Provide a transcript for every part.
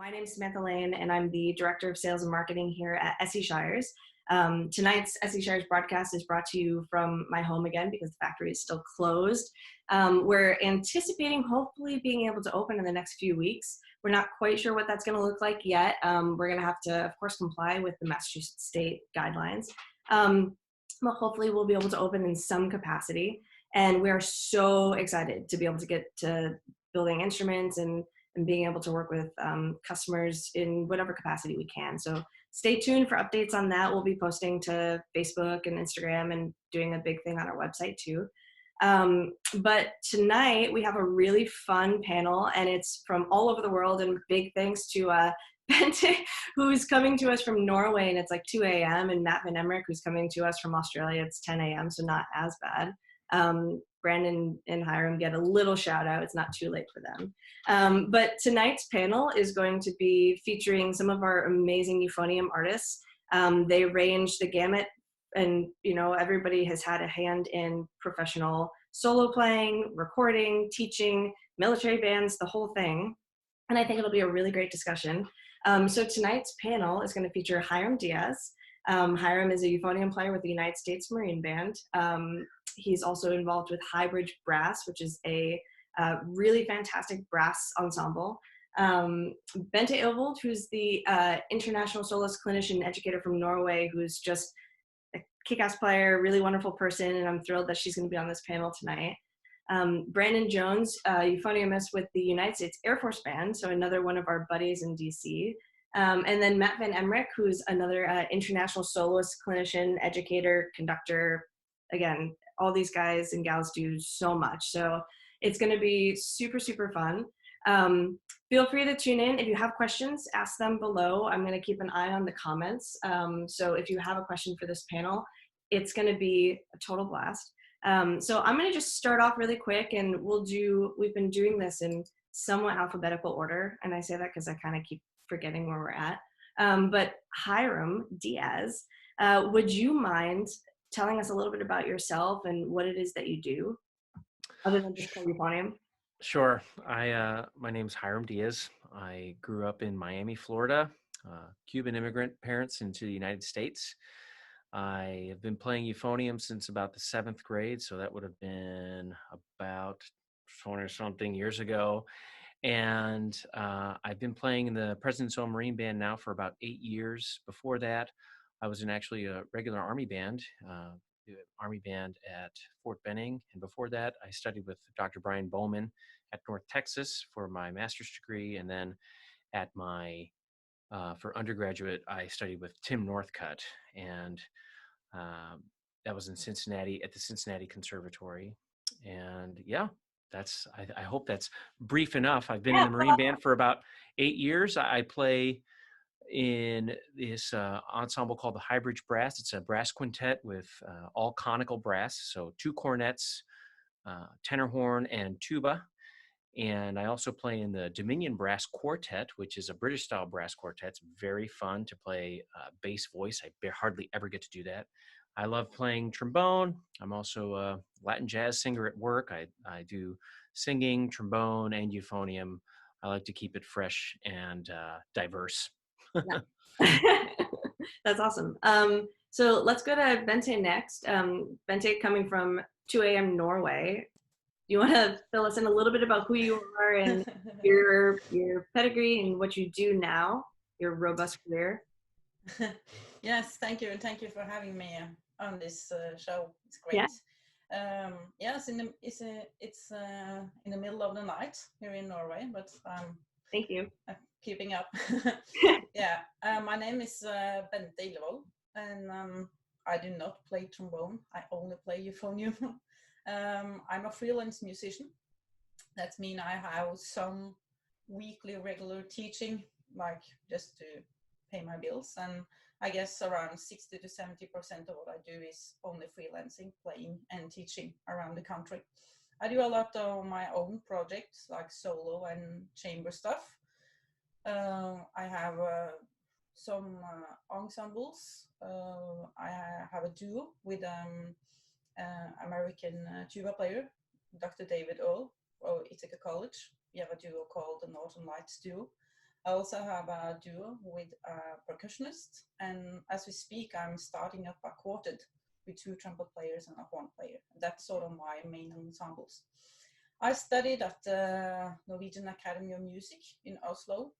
My name is Samantha Lane, and I'm the Director of Sales and Marketing here at SE Shires. Tonight's SE Shires broadcast is brought to you from my home again because the factory is still closed. We're anticipating hopefully being able to open in the next few weeks. We're not quite sure what that's going to look like yet. We're going to have to, of course, comply with the Massachusetts state guidelines. But hopefully we'll be able to open in some capacity. And we are so excited to be able to get to building instruments and being able to work with customers in whatever capacity we can. So stay tuned for updates on that. We'll be posting to Facebook and Instagram and doing a big thing on our website too. But tonight we have a really fun panel, and it's from all over the world, and big thanks to Bente, who's coming to us from Norway, and it's like 2 a.m., and Matt Van Emmerik, who's coming to us from Australia. It's 10 a.m., so not as bad. Brandon and Hiram get a little shout out. It's not too late for them. But tonight's panel is going to be featuring some of our amazing Euphonium artists. They range the gamut, and everybody has had a hand in professional solo playing, recording, teaching, military bands, the whole thing. And I think it'll be a really great discussion. So tonight's panel is going to feature Hiram Diaz. Hiram is a euphonium player with the United States Marine Band. He's also involved with Highbridge Brass, which is a really fantastic brass ensemble. Bente Illevold, who's the international soloist clinician educator from Norway, who's just a kick-ass player, really wonderful person, and I'm thrilled that she's going to be on this panel tonight. Brandon Jones, euphoniumist with the United States Air Force Band, so another one of our buddies in DC. And then Matt Van Emmerik, who's another international soloist, clinician, educator, conductor. Again, all these guys and gals do so much. So it's going to be super, super fun. Feel free to tune in. If you have questions, ask them below. I'm going to keep an eye on the comments. So if you have a question for this panel, it's going to be a total blast. So I'm going to just start off really quick, and we've been doing this in somewhat alphabetical order. And I say that because I kind of keep forgetting where we're at. But Hiram Diaz, would you mind telling us a little bit about yourself and what it is that you do, other than just play euphonium? Sure. My name's Hiram Diaz. I grew up in Miami, Florida, Cuban immigrant parents into the United States. I have been playing euphonium since about the 7th grade, so that would have been about 20 or something years ago. And I've been playing in the President's Own Marine Band now for about 8 years. Before that, I was in actually a regular Army band, at Fort Benning. And before that, I studied with Dr. Brian Bowman at North Texas for my master's degree. And then at for undergraduate, I studied with Tim Northcutt. And that was in Cincinnati at the Cincinnati Conservatory. And yeah, I hope that's brief enough. I've been in the Marine Band for about 8 years. I play in this ensemble called the Highbridge Brass. It's a brass quintet with all conical brass, so 2 cornets, tenor horn, and tuba. And I also play in the Dominion Brass Quartet, which is a British-style brass quartet. It's very fun to play bass voice. I hardly ever get to do that. I love playing trombone. I'm also a Latin jazz singer at work. I do singing, trombone, and euphonium. I like to keep it fresh and diverse. That's awesome. So let's go to Bente next. Bente, coming from 2 a.m. Norway, you want to fill us in a little bit about who you are and your pedigree and what you do now, your robust career? Yes, thank you, and thank you for having me on this show. It's great. Yeah. Yes, it's in the middle of the night here in Norway, but thank you. Keeping up. Yeah, my name is Bente Illevold, and I do not play trombone. I only play euphonium. I'm a freelance musician. That means I have some weekly regular teaching, like just to pay my bills, and I guess around 60 to 70% of what I do is only freelancing, playing and teaching around the country. I do a lot of my own projects, like solo and chamber stuff. I have some ensembles. I have a duo with American tuba player, Dr. David Earl, of Ithaca College. We have a duo called the Northern Lights Duo. I also have a duo with a percussionist, and as we speak, I'm starting up a quartet with 2 trumpet players and a horn player. That's sort of my main ensembles. I studied at the Norwegian Academy of Music in Oslo,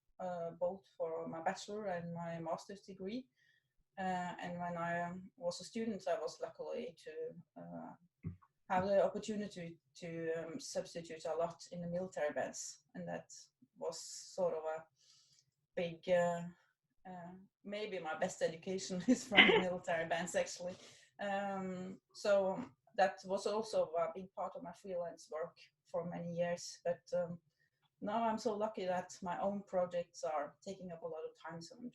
both for my bachelor and my master's degree. And when I was a student, I was lucky to have the opportunity to substitute a lot in the military bands, and that was sort of a big, maybe my best education is from the military bands actually. So that was also a big part of my freelance work for many years, but now I'm so lucky that my own projects are taking up a lot of time, so I'm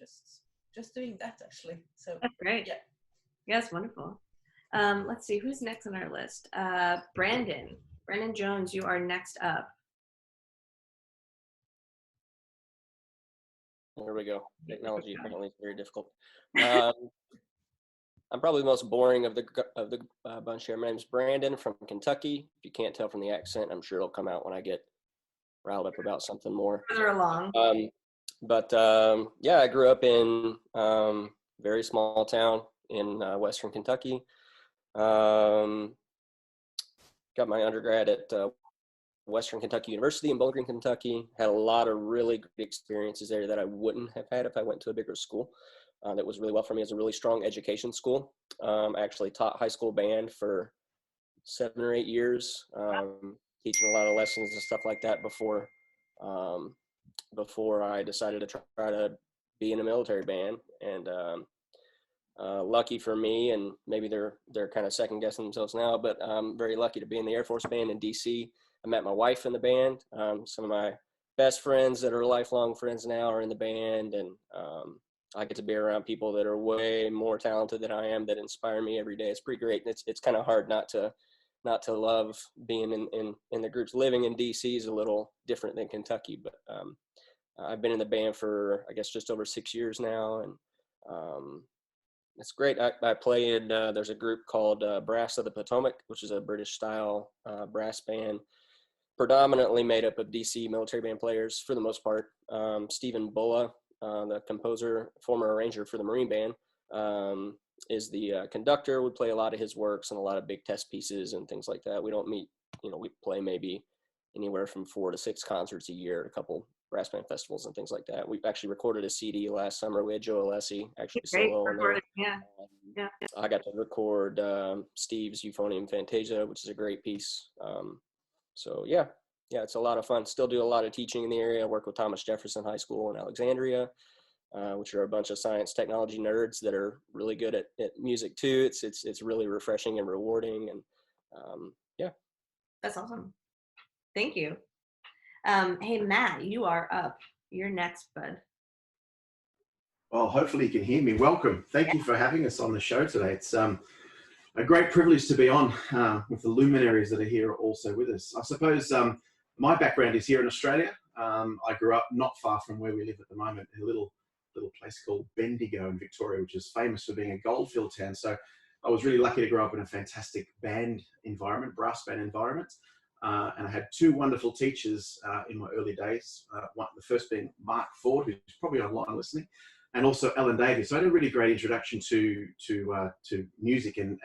just doing that actually. So that's great. Yeah. Yes, wonderful. Let's see, who's next on our list? Brandon Jones, you are next up. There we go. Technology apparently is very difficult. I'm probably the most boring of the bunch here. My name's Brandon from Kentucky. If you can't tell from the accent, I'm sure it'll come out when I get riled up about something more. Further along. Yeah, I grew up in very small town in Western Kentucky. Got my undergrad at Western Kentucky University in Bowling Green, Kentucky. Had a lot of really good experiences there that I wouldn't have had if I went to a bigger school. That was really well for me. As a really strong education school. I actually taught high school band for 7 or 8 years, teaching a lot of lessons and stuff like that before I decided to try to be in a military band. And lucky for me, and maybe they're kind of second guessing themselves now, but I'm very lucky to be in the Air Force Band in DC. I met my wife in the band. Some of my best friends that are lifelong friends now are in the band, and I get to be around people that are way more talented than I am, that inspire me every day. It's pretty great. And it's kind of hard not to love being in the groups. Living in DC is a little different than Kentucky, but I've been in the band for, I guess, just over 6 years now. And it's great. I play in, there's a group called Brass of the Potomac, which is a British style brass band, predominantly made up of DC military band players for the most part. Stephen Bola, the composer, former arranger for the Marine Band, is the conductor. We play a lot of his works and a lot of big test pieces and things like that. We don't meet, we play maybe anywhere from 4 to 6 concerts a year, a couple brass band festivals and things like that. We've actually recorded a CD last summer. We had Joe Alessi actually solo on there. Yeah. I got to record Steve's Euphonium Fantasia, which is a great piece. So yeah, it's a lot of fun. Still do a lot of teaching in the area. I work with Thomas Jefferson High School in Alexandria, which are a bunch of science technology nerds that are really good at music too. It's really refreshing and rewarding, and yeah. That's awesome. Thank you. Hey Matt, you are up. You're next, bud. Well, hopefully you can hear me. Welcome. Thank you for having us on the show today. It's a great privilege to be on with the luminaries that are here also with us. I suppose my background is here in Australia. I grew up not far from where we live at the moment, in a little place called Bendigo in Victoria, which is famous for being a goldfield town. So I was really lucky to grow up in a fantastic band environment, brass band environment. And I had 2 wonderful teachers in my early days. The first being Mark Ford, who's probably online listening, and also Ellen Davies. So I had a really great introduction to music and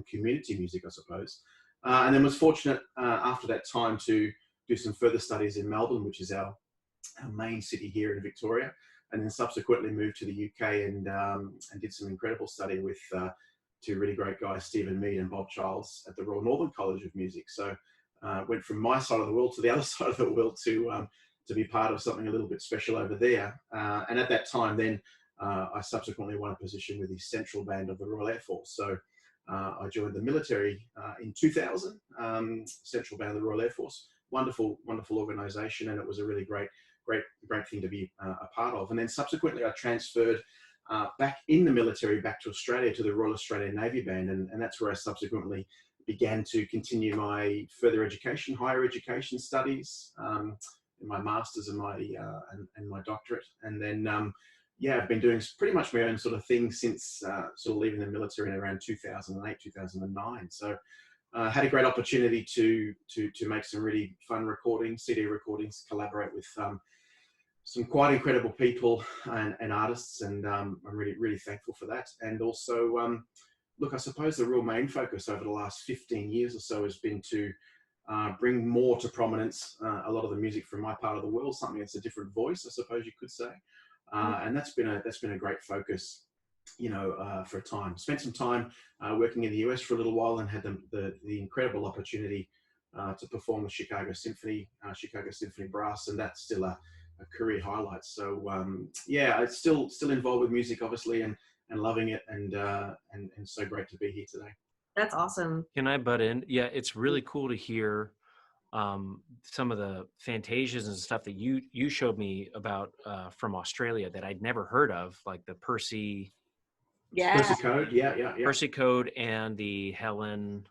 community music, I suppose. And then was fortunate after that time to do some further studies in Melbourne, which is our main city here in Victoria, and then subsequently moved to the UK and did some incredible study with 2 really great guys, Stephen Mead and Bob Childs, at the Royal Northern College of Music. So went from my side of the world to the other side of the world to be part of something a little bit special over there. And at that time then, I subsequently won a position with the Central Band of the Royal Air Force. So I joined the military in 2000, Central Band of the Royal Air Force. Wonderful organisation, and it was a really great thing to be a part of. And then subsequently I transferred back in the military back to Australia to the Royal Australian Navy Band, and that's where I subsequently began to continue my further education, higher education studies, my master's and my doctorate. And then, I've been doing pretty much my own sort of thing since sort of leaving the military in around 2008, 2009. So I had a great opportunity to make some really fun recordings, CD recordings, collaborate with some quite incredible people and artists, and I'm really, really thankful for that. And also, look, I suppose the real main focus over the last 15 years or so has been to bring more to prominence a lot of the music from my part of the world, something that's a different voice, I suppose you could say. And that's been a great focus, for a time. Spent some time working in the US for a little while, and had the incredible opportunity to perform with Chicago Symphony Brass, and that's still a career highlight. So yeah, it's still involved with music, obviously, and loving it, and so great to be here today. That's awesome. Can I butt in? Yeah, it's really cool to hear some of the fantasias and stuff that you showed me about from Australia that I'd never heard of, like the Percy Code, yeah. Percy Code and the Helen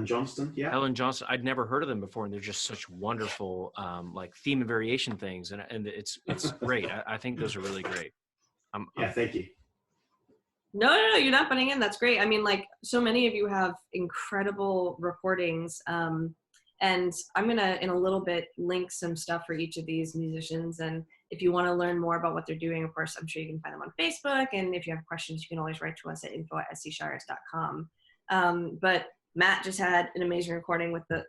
Johnston, yeah. Helen Johnston. I'd never heard of them before, and they're just such wonderful like theme and variation things, and it's great. I think those are really great. Thank you. No, you're not butting in. That's great. I mean, like, so many of you have incredible recordings. And I'm going to, in a little bit, link some stuff for each of these musicians. And if you want to learn more about what they're doing, of course, I'm sure you can find them on Facebook. And if you have questions, you can always write to us at info@scshires.com. But Matt just had an amazing recording with the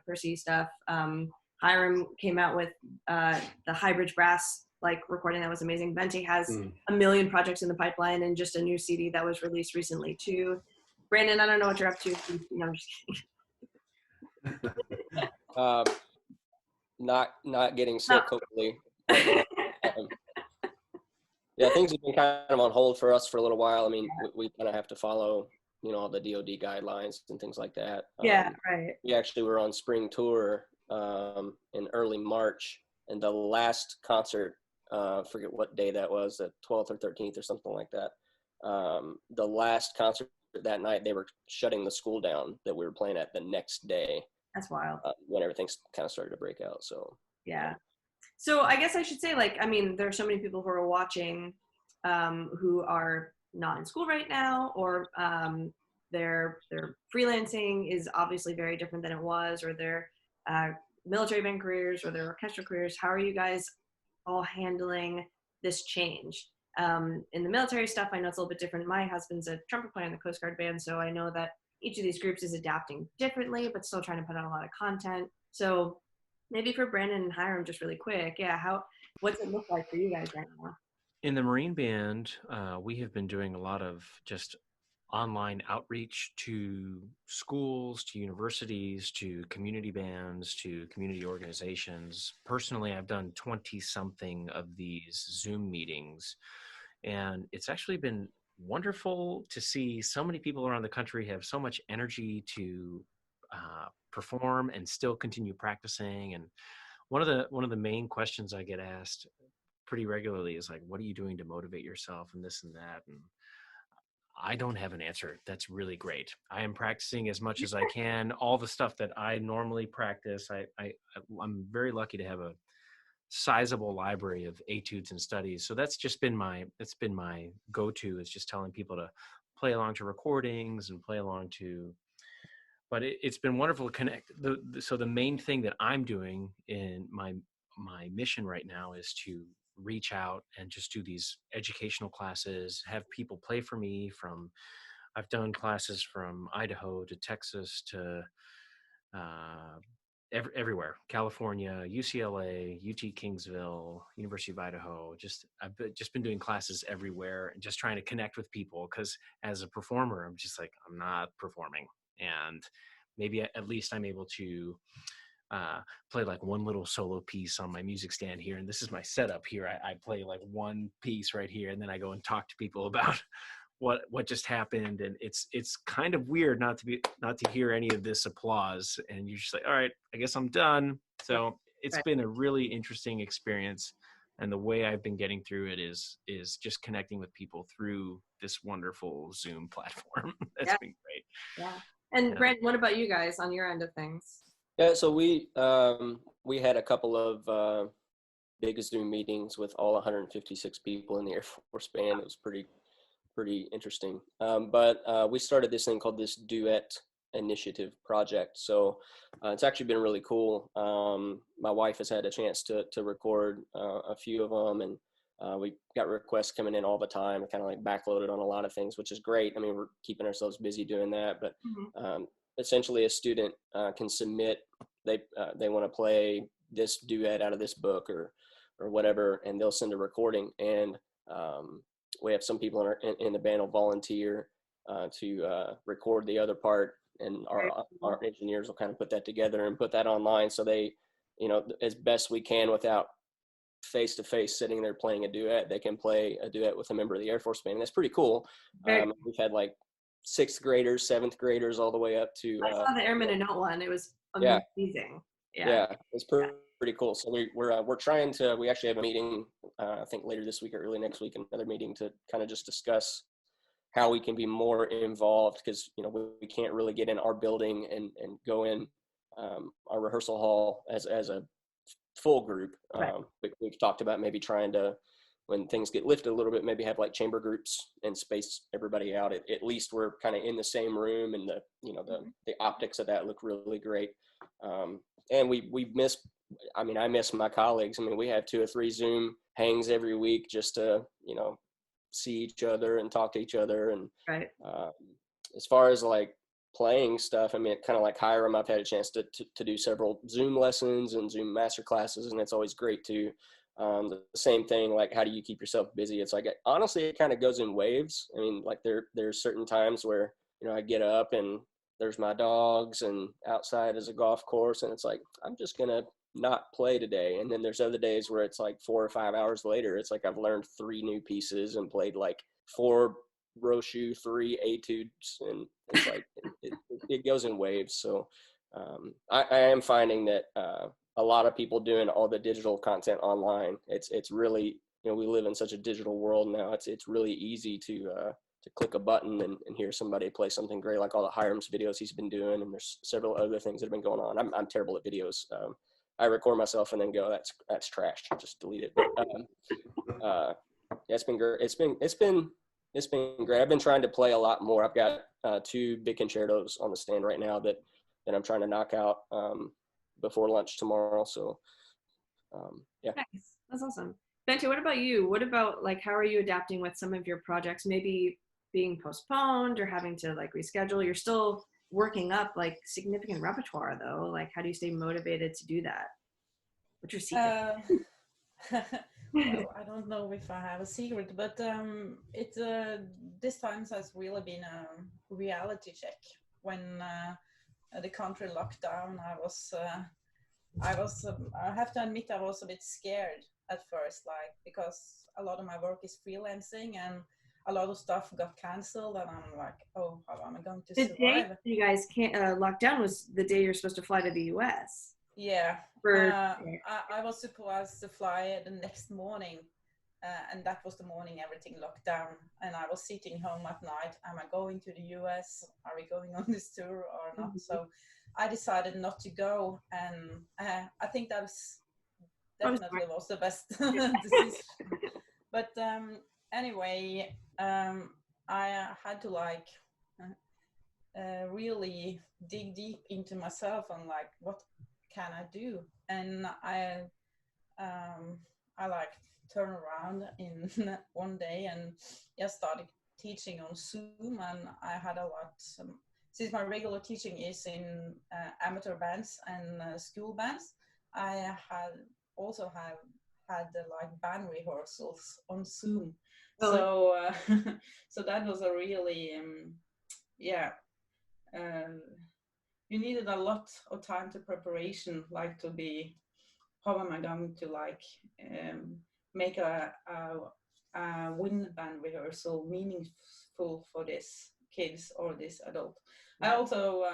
Percy stuff. Hiram came out with the Highbridge Brass recording that was amazing. Bente has a million projects in the pipeline, and just a new CD that was released recently too. Brandon, I don't know what you're up to. No, I'm just kidding. Not getting so quickly. Yeah, things have been kind of on hold for us for a little while. I mean, we kind of have to follow, all the DoD guidelines and things like that. Yeah, right. We actually were on spring tour in early March, and the last concert, forget what day that was, the 12th or 13th or something like that. The last concert that night, they were shutting the school down that we were playing at the next day. That's wild. When everything kind of started to break out. So yeah. So I guess I should say, there are so many people who are watching who are not in school right now, or their freelancing is obviously very different than it was, or their military band careers or their orchestral careers. How are you guys all handling this change? In the military stuff, I know it's a little bit different. My husband's a trumpet player in the Coast Guard band, so I know that each of these groups is adapting differently, but still trying to put out a lot of content. So maybe for Brandon and Hiram, just really quick, what's it look like for you guys right now? In the Marine Band, we have been doing a lot of just online outreach to schools, to universities, to community bands, to community organizations. Personally, I've done 20-something of these Zoom meetings, and it's actually been wonderful to see so many people around the country have so much energy to perform and still continue practicing. And one of the main questions I get asked pretty regularly is like, what are you doing to motivate yourself, and this and that? And I don't have an answer. That's really great. I am practicing as much as I can. All the stuff that I normally practice, I'm very lucky to have a sizable library of etudes and studies. So that's been my go-to, is just telling people to play along to recordings and play along to, but it's been wonderful to connect. So the main thing that I'm doing in my mission right now is to reach out and just do these educational classes, have people play for me. I've done classes from Idaho to Texas to everywhere, California, UCLA, UT Kingsville, University of Idaho. I've just been doing classes everywhere and just trying to connect with people, because as a performer, I'm just like, I'm not performing, and maybe at least I'm able to play like one little solo piece on my music stand here, and this is my setup here. I play like one piece right here, and then I go and talk to people about what just happened, and it's kind of weird not to hear any of this applause, and you're just like, all right, I guess I'm done. So it's been a really interesting experience, and the way I've been getting through it is just connecting with people through this wonderful Zoom platform. That's been great. Yeah. And Brent, what about you guys on your end of things? Yeah, so we had a couple of big Zoom meetings with all 156 people in the Air Force Band. It was pretty interesting. But we started this thing called this duet initiative project. So it's actually been really cool. My wife has had a chance to record a few of them, and we got requests coming in all the time, kind of like backloaded on a lot of things, which is great. I mean, we're keeping ourselves busy doing that, but essentially a student can submit, they want to play this duet out of this book or whatever, and they'll send a recording, and we have some people in the band will volunteer to record the other part, and our engineers will kind of put that together and put that online, so they, you know, as best we can without face-to-face sitting there playing a duet, they can play a duet with a member of the Air Force Band, and that's pretty cool. We've had like 6th graders, 7th graders, all the way up to I saw the Airman and Note one. It was amazing. Yeah, it's pretty cool. So we're trying to, we actually have a meeting, I think later this week or early next week, another meeting to kind of just discuss how we can be more involved, because, you know, we can't really get in our building and go in our rehearsal hall as a full group. We've talked about maybe trying to, when things get lifted a little bit, maybe have like chamber groups and space everybody out. At least we're kind of in the same room, and the, you know, the optics of that look really great. And we miss, I mean, I miss my colleagues. I mean, we have 2 or 3 Zoom hangs every week just to, you know, see each other and talk to each other. And as far as like playing stuff, I mean, kind of like Hiram, I've had a chance to do several Zoom lessons and Zoom masterclasses, and it's always great to, the same thing, like, how do you keep yourself busy? It's like, honestly, it kind of goes in waves. I mean, like there's certain times where, you know, I get up and there's my dogs, and outside is a golf course, and it's like, I'm just going to not play today. And then there's other days where it's like 4 or 5 hours later, it's like I've learned 3 new pieces and played like 4 Rochu, 3 etudes, and it's like it goes in waves. So I am finding that a lot of people doing all the digital content online, it's really, you know, we live in such a digital world now. It's really easy to click a button and hear somebody play something great, like all the Hiram's videos he's been doing, and there's several other things that have been going on. I'm terrible at videos. I record myself and then go, that's trash, just delete it. But yeah, it's been great. It's been great. I've been trying to play a lot more. I've got 2 big concertos on the stand right now that I'm trying to knock out before lunch tomorrow. So yeah. Nice. That's awesome. Bente, what about you? What about, like, how are you adapting with some of your projects maybe being postponed or having to like reschedule? You're still working up like significant repertoire though. Like, how do you stay motivated to do that? What's your secret? Well, I don't know if I have a secret, but this time has really been a reality check. When the country locked down, I have to admit I was a bit scared at first, like, because a lot of my work is freelancing and a lot of stuff got canceled, and I'm like, oh, how am I going to survive? The day you guys can't lock down was the day you're supposed to fly to the US. Yeah, I was supposed to fly the next morning, and that was the morning everything locked down, and I was sitting home at night. Am I going to the US? Are we going on this tour or not? Mm-hmm. So I decided not to go, and I think that was definitely was the best decision. But anyway, I had to like really dig deep into myself and like, what can I do? And I like turn around in one day and just started teaching on Zoom, and I had a lot. Since my regular teaching is in amateur bands and school bands, I also had like band rehearsals on Zoom. So so that was a really you needed a lot of time to preparation, like to be, how am I going to like make a wind band rehearsal meaningful for this kids or this adult. I also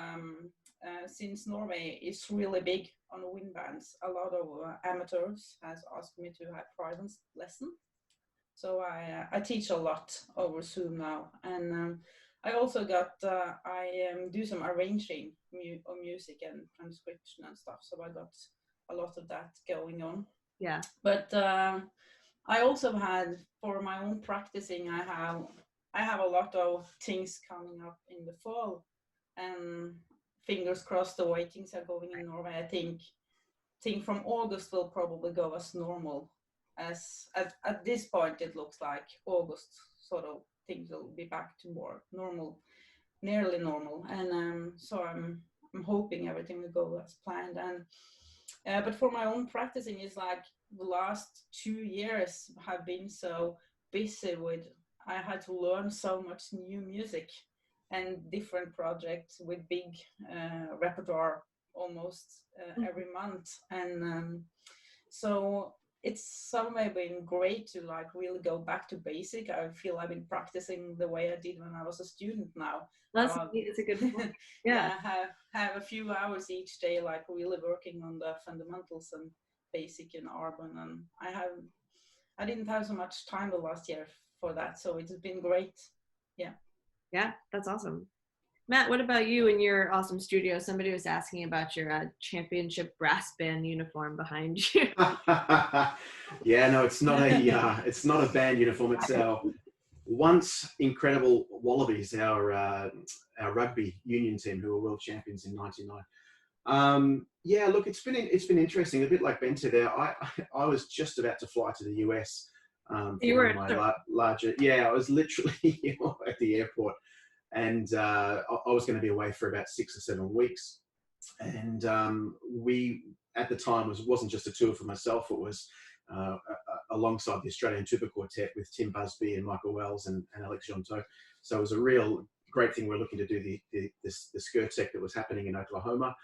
since Norway is really big on wind bands, a lot of amateurs has asked me to have private lesson. So I teach a lot over Zoom now, and I also got I do some arranging of music and transcription and stuff. So I got a lot of that going on. Yeah. But I also had, for my own practicing, I have a lot of things coming up in the fall. And fingers crossed the way things are going in Norway. I think from August will probably go as normal. As at this point, it looks like August sort of things will be back to more normal, nearly normal. And so I'm hoping everything will go as planned. And but for my own practicing, is like the last 2 years have been so busy with. I had to learn so much new music and different projects with big repertoire almost every month. And so it's somewhere been great to like really go back to basic. I feel I've been practicing the way I did when I was a student now. That's a good point. Yeah. Have a few hours each day, like really working on the fundamentals and basic and urban. And I didn't have so much time the last year for that, so it's been great. Yeah, that's awesome. Matt, what about you in your awesome studio? Somebody was asking about your championship brass band uniform behind you. Yeah, no, it's not a band uniform. It's our once incredible Wallabies, our rugby union team, who were world champions in '99. Yeah, look, it's been interesting. A bit like Bente there. I was just about to fly to the US. You were larger. Yeah, I was literally at the airport, and I was going to be away for about 6 or 7 weeks. And we, at the time, wasn't just a tour for myself. It was alongside the Australian Tuba Quartet with Tim Busby and Michael Wells and Alex Jonto. So it was a real great thing. We're looking to do the Skirtec that was happening in Oklahoma.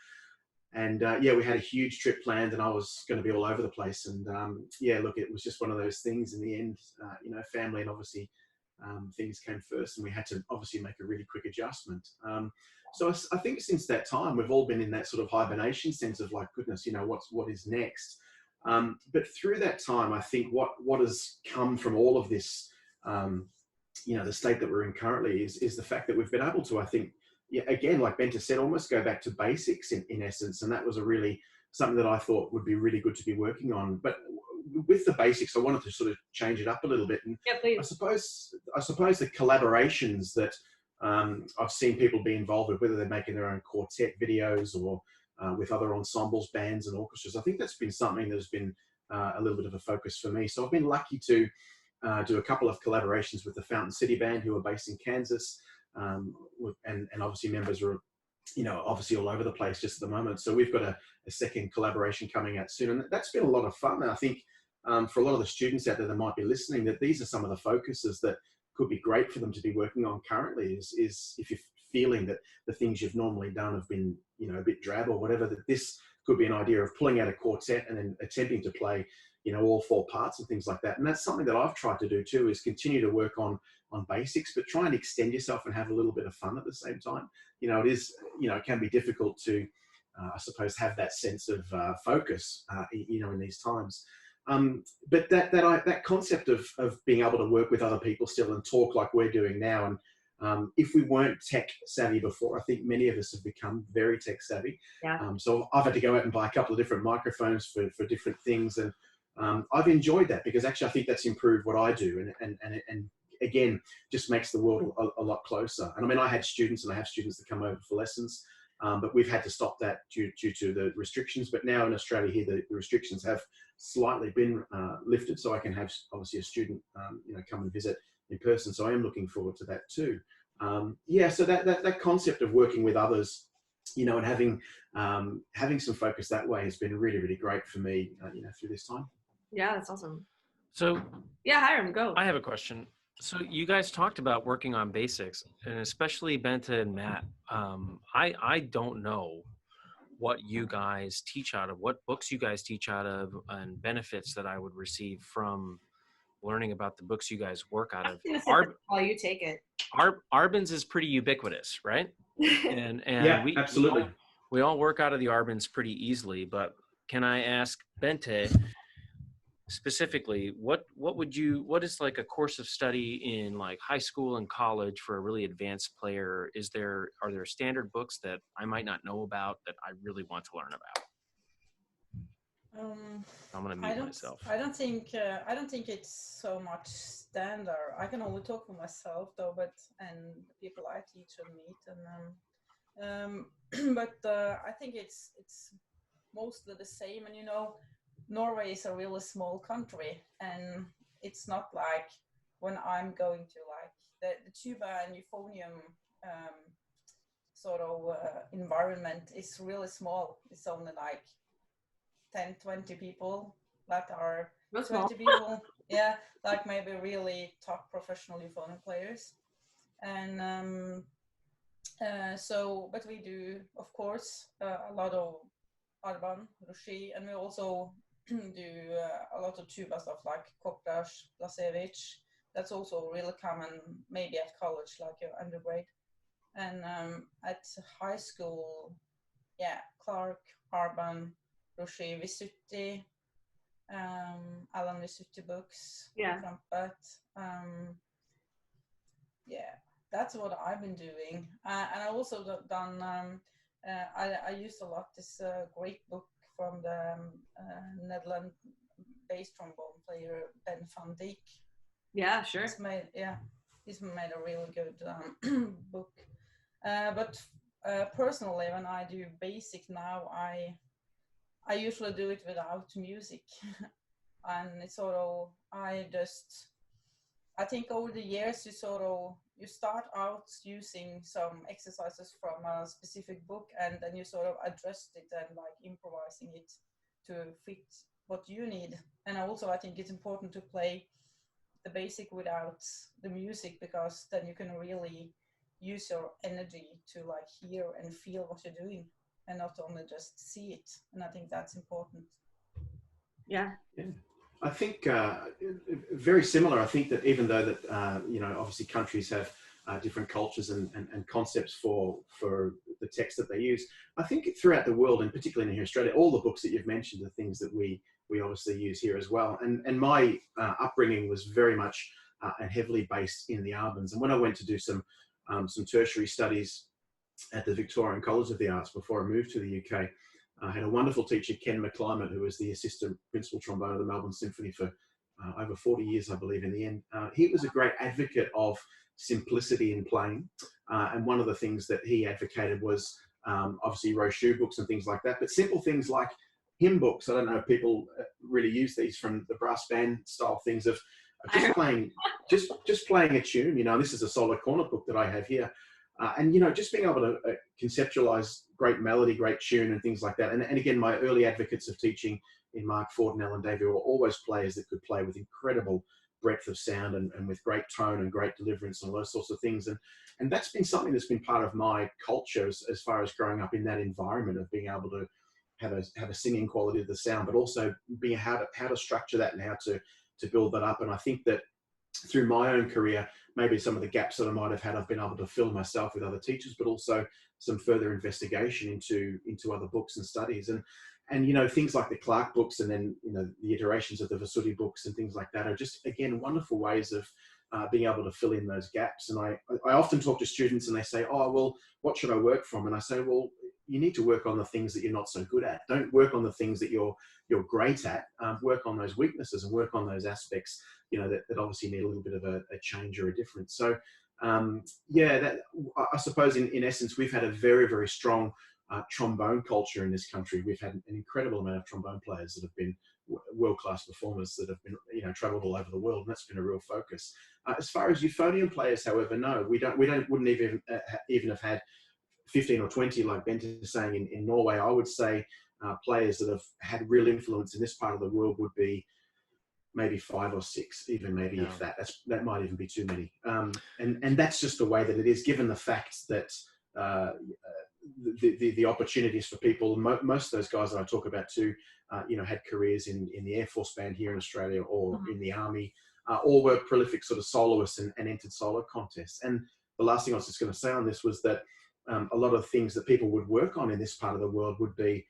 And yeah, we had a huge trip planned, and I was going to be all over the place. And yeah, look, it was just one of those things. In the end, family and obviously things came first, and we had to obviously make a really quick adjustment. So I think since that time, we've all been in that sort of hibernation sense of like, goodness, what is next? But through that time, I think what has come from all of this, the state that we're in currently is the fact that we've been able to, I think, yeah, again, like Bente said, almost go back to basics in essence. And that was something that I thought would be really good to be working on. But with the basics, I wanted to sort of change it up a little bit. And I suppose the collaborations that I've seen people be involved with, whether they're making their own quartet videos or with other ensembles, bands and orchestras, I think that's been something that's been a little bit of a focus for me. So I've been lucky to do a couple of collaborations with the Fountain City Band, who are based in Kansas. And obviously members are, obviously all over the place just at the moment. So we've got a second collaboration coming out soon. And that's been a lot of fun. And I think for a lot of the students out there that might be listening, that these are some of the focuses that could be great for them to be working on currently is if you're feeling that the things you've normally done have been, a bit drab or whatever, that this could be an idea of pulling out a quartet and then attempting to play, all 4 parts and things like that. And that's something that I've tried to do too, is continue to work on basics, but try and extend yourself and have a little bit of fun at the same time. It is, it can be difficult to, I suppose, have that sense of focus, in these times. But that concept of being able to work with other people still and talk like we're doing now, and if we weren't tech savvy before, I think many of us have become very tech savvy. Yeah. So I've had to go out and buy a couple of different microphones for different things, and I've enjoyed that because actually I think that's improved what I do, and again, just makes the world a lot closer. And I mean, I had students, and I have students that come over for lessons, but we've had to stop that due to the restrictions. But now in Australia here, the restrictions have slightly been lifted, so I can have obviously a student, come and visit in person. So I am looking forward to that too. Yeah, so that concept of working with others, and having some focus that way has been really, really great for me, through this time. Yeah, that's awesome. So yeah, Hiram, go. I have a question. So you guys talked about working on basics, and especially Bente and Matt. I don't know what you guys teach out of, what books you guys teach out of, and benefits that I would receive from learning about the books you guys work out of. While you take it. Arbans is pretty ubiquitous, right? And yeah, absolutely. We all work out of the Arbans pretty easily, but can I ask Bente specifically, what is like a course of study in like high school and college for a really advanced player? Are there standard books that I might not know about that I really want to learn about? I'm gonna mute myself. I don't think it's so much standard. I can only talk for myself though, and people I teach and meet, But I think it's mostly the same. And you know, Norway is a really small country, and it's not like when I'm going to like the tuba and euphonium sort of environment is really small. It's only like 10-20 people that are That's 20 small. people, yeah, like maybe really top professional euphonium players. And so, but we do, of course, a lot of Arban, Rushi, and we also do a lot of tuba stuff like Kopras, Blasevich. That's also really common, maybe at college, like your undergrad. And at high school, yeah, Clark, Arban, Rushi, Visutti, Alan Visutti books, Yeah. trumpet. Yeah, that's what I've been doing. And I also done, I used a lot this great book from the Netherlands bass trombone player, Ben van Dijk. Yeah, sure. He's made a really good book. But personally, when I do basic now, I usually do it without music. And it's sort of, I think over the years you start out using some exercises from a specific book, and then you sort of adjust it and like improvising it to fit what you need. And also I think it's important to play the basic without the music, because then you can really use your energy to like hear and feel what you're doing and not only just see it. And I think that's important. Yeah. Yeah. I think very similar. I think that even though that, you know, obviously countries have different cultures and concepts for the text that they use, I think throughout the world, and particularly in here in Australia, all the books that you've mentioned are things that we obviously use here as well. And my upbringing was very much and heavily based in the Arbans. And when I went to do some tertiary studies at the Victorian College of the Arts before I moved to the UK, I had a wonderful teacher, Ken McClimate, who was the assistant principal trombone of the Melbourne Symphony for over 40 years, I believe, in the end. He was a great advocate of simplicity in playing. And one of the things that he advocated was obviously Rochu books and things like that, but simple things like hymn books. I don't know if people really use these from the brass band style things of just playing, just playing a tune. You know, this is a solo corner book that I have here. And, you know, just being able to conceptualize great melody, great tune and things like that. And again, my early advocates of teaching in Mark Ford and Alan Davey were always players that could play with incredible breadth of sound and with great tone and great deliverance and all those sorts of things. And that's been something that's been part of my culture as far as growing up in that environment of being able to have a singing quality of the sound, but also being how to structure that and how to build that up. And I think that through my own career, maybe some of the gaps that I might have had, I've been able to fill myself with other teachers, but also some further investigation into other books and studies. And you know, things like the Clark books and then, you know, the iterations of the Visutti books and things like that are just, again, wonderful ways of being able to fill in those gaps. And I often talk to students and they say, oh, well, what should I work from? And I say, well, you need to work on the things that you're not so good at. Don't work on the things that you're great at. Work on those weaknesses and work on those aspects, you know, that obviously need a little bit of a change or a difference. So yeah, that, I suppose in essence, we've had a very, very strong trombone culture in this country. We've had an incredible amount of trombone players that have been world-class performers that have been, you know, traveled all over the world, and that's been a real focus. As far as euphonium players, however, no, wouldn't even have had 15 or 20, like Bente is saying, in Norway. I would say players that have had real influence in this part of the world would be maybe 5 or 6, even maybe if that might even be too many. And that's just the way that it is, given the fact that the opportunities for people, most of those guys that I talk about too, you know, had careers in the Air Force Band here in Australia or in the Army, all were prolific sort of soloists and entered solo contests. And the last thing I was just going to say on this was that a lot of things that people would work on in this part of the world would be,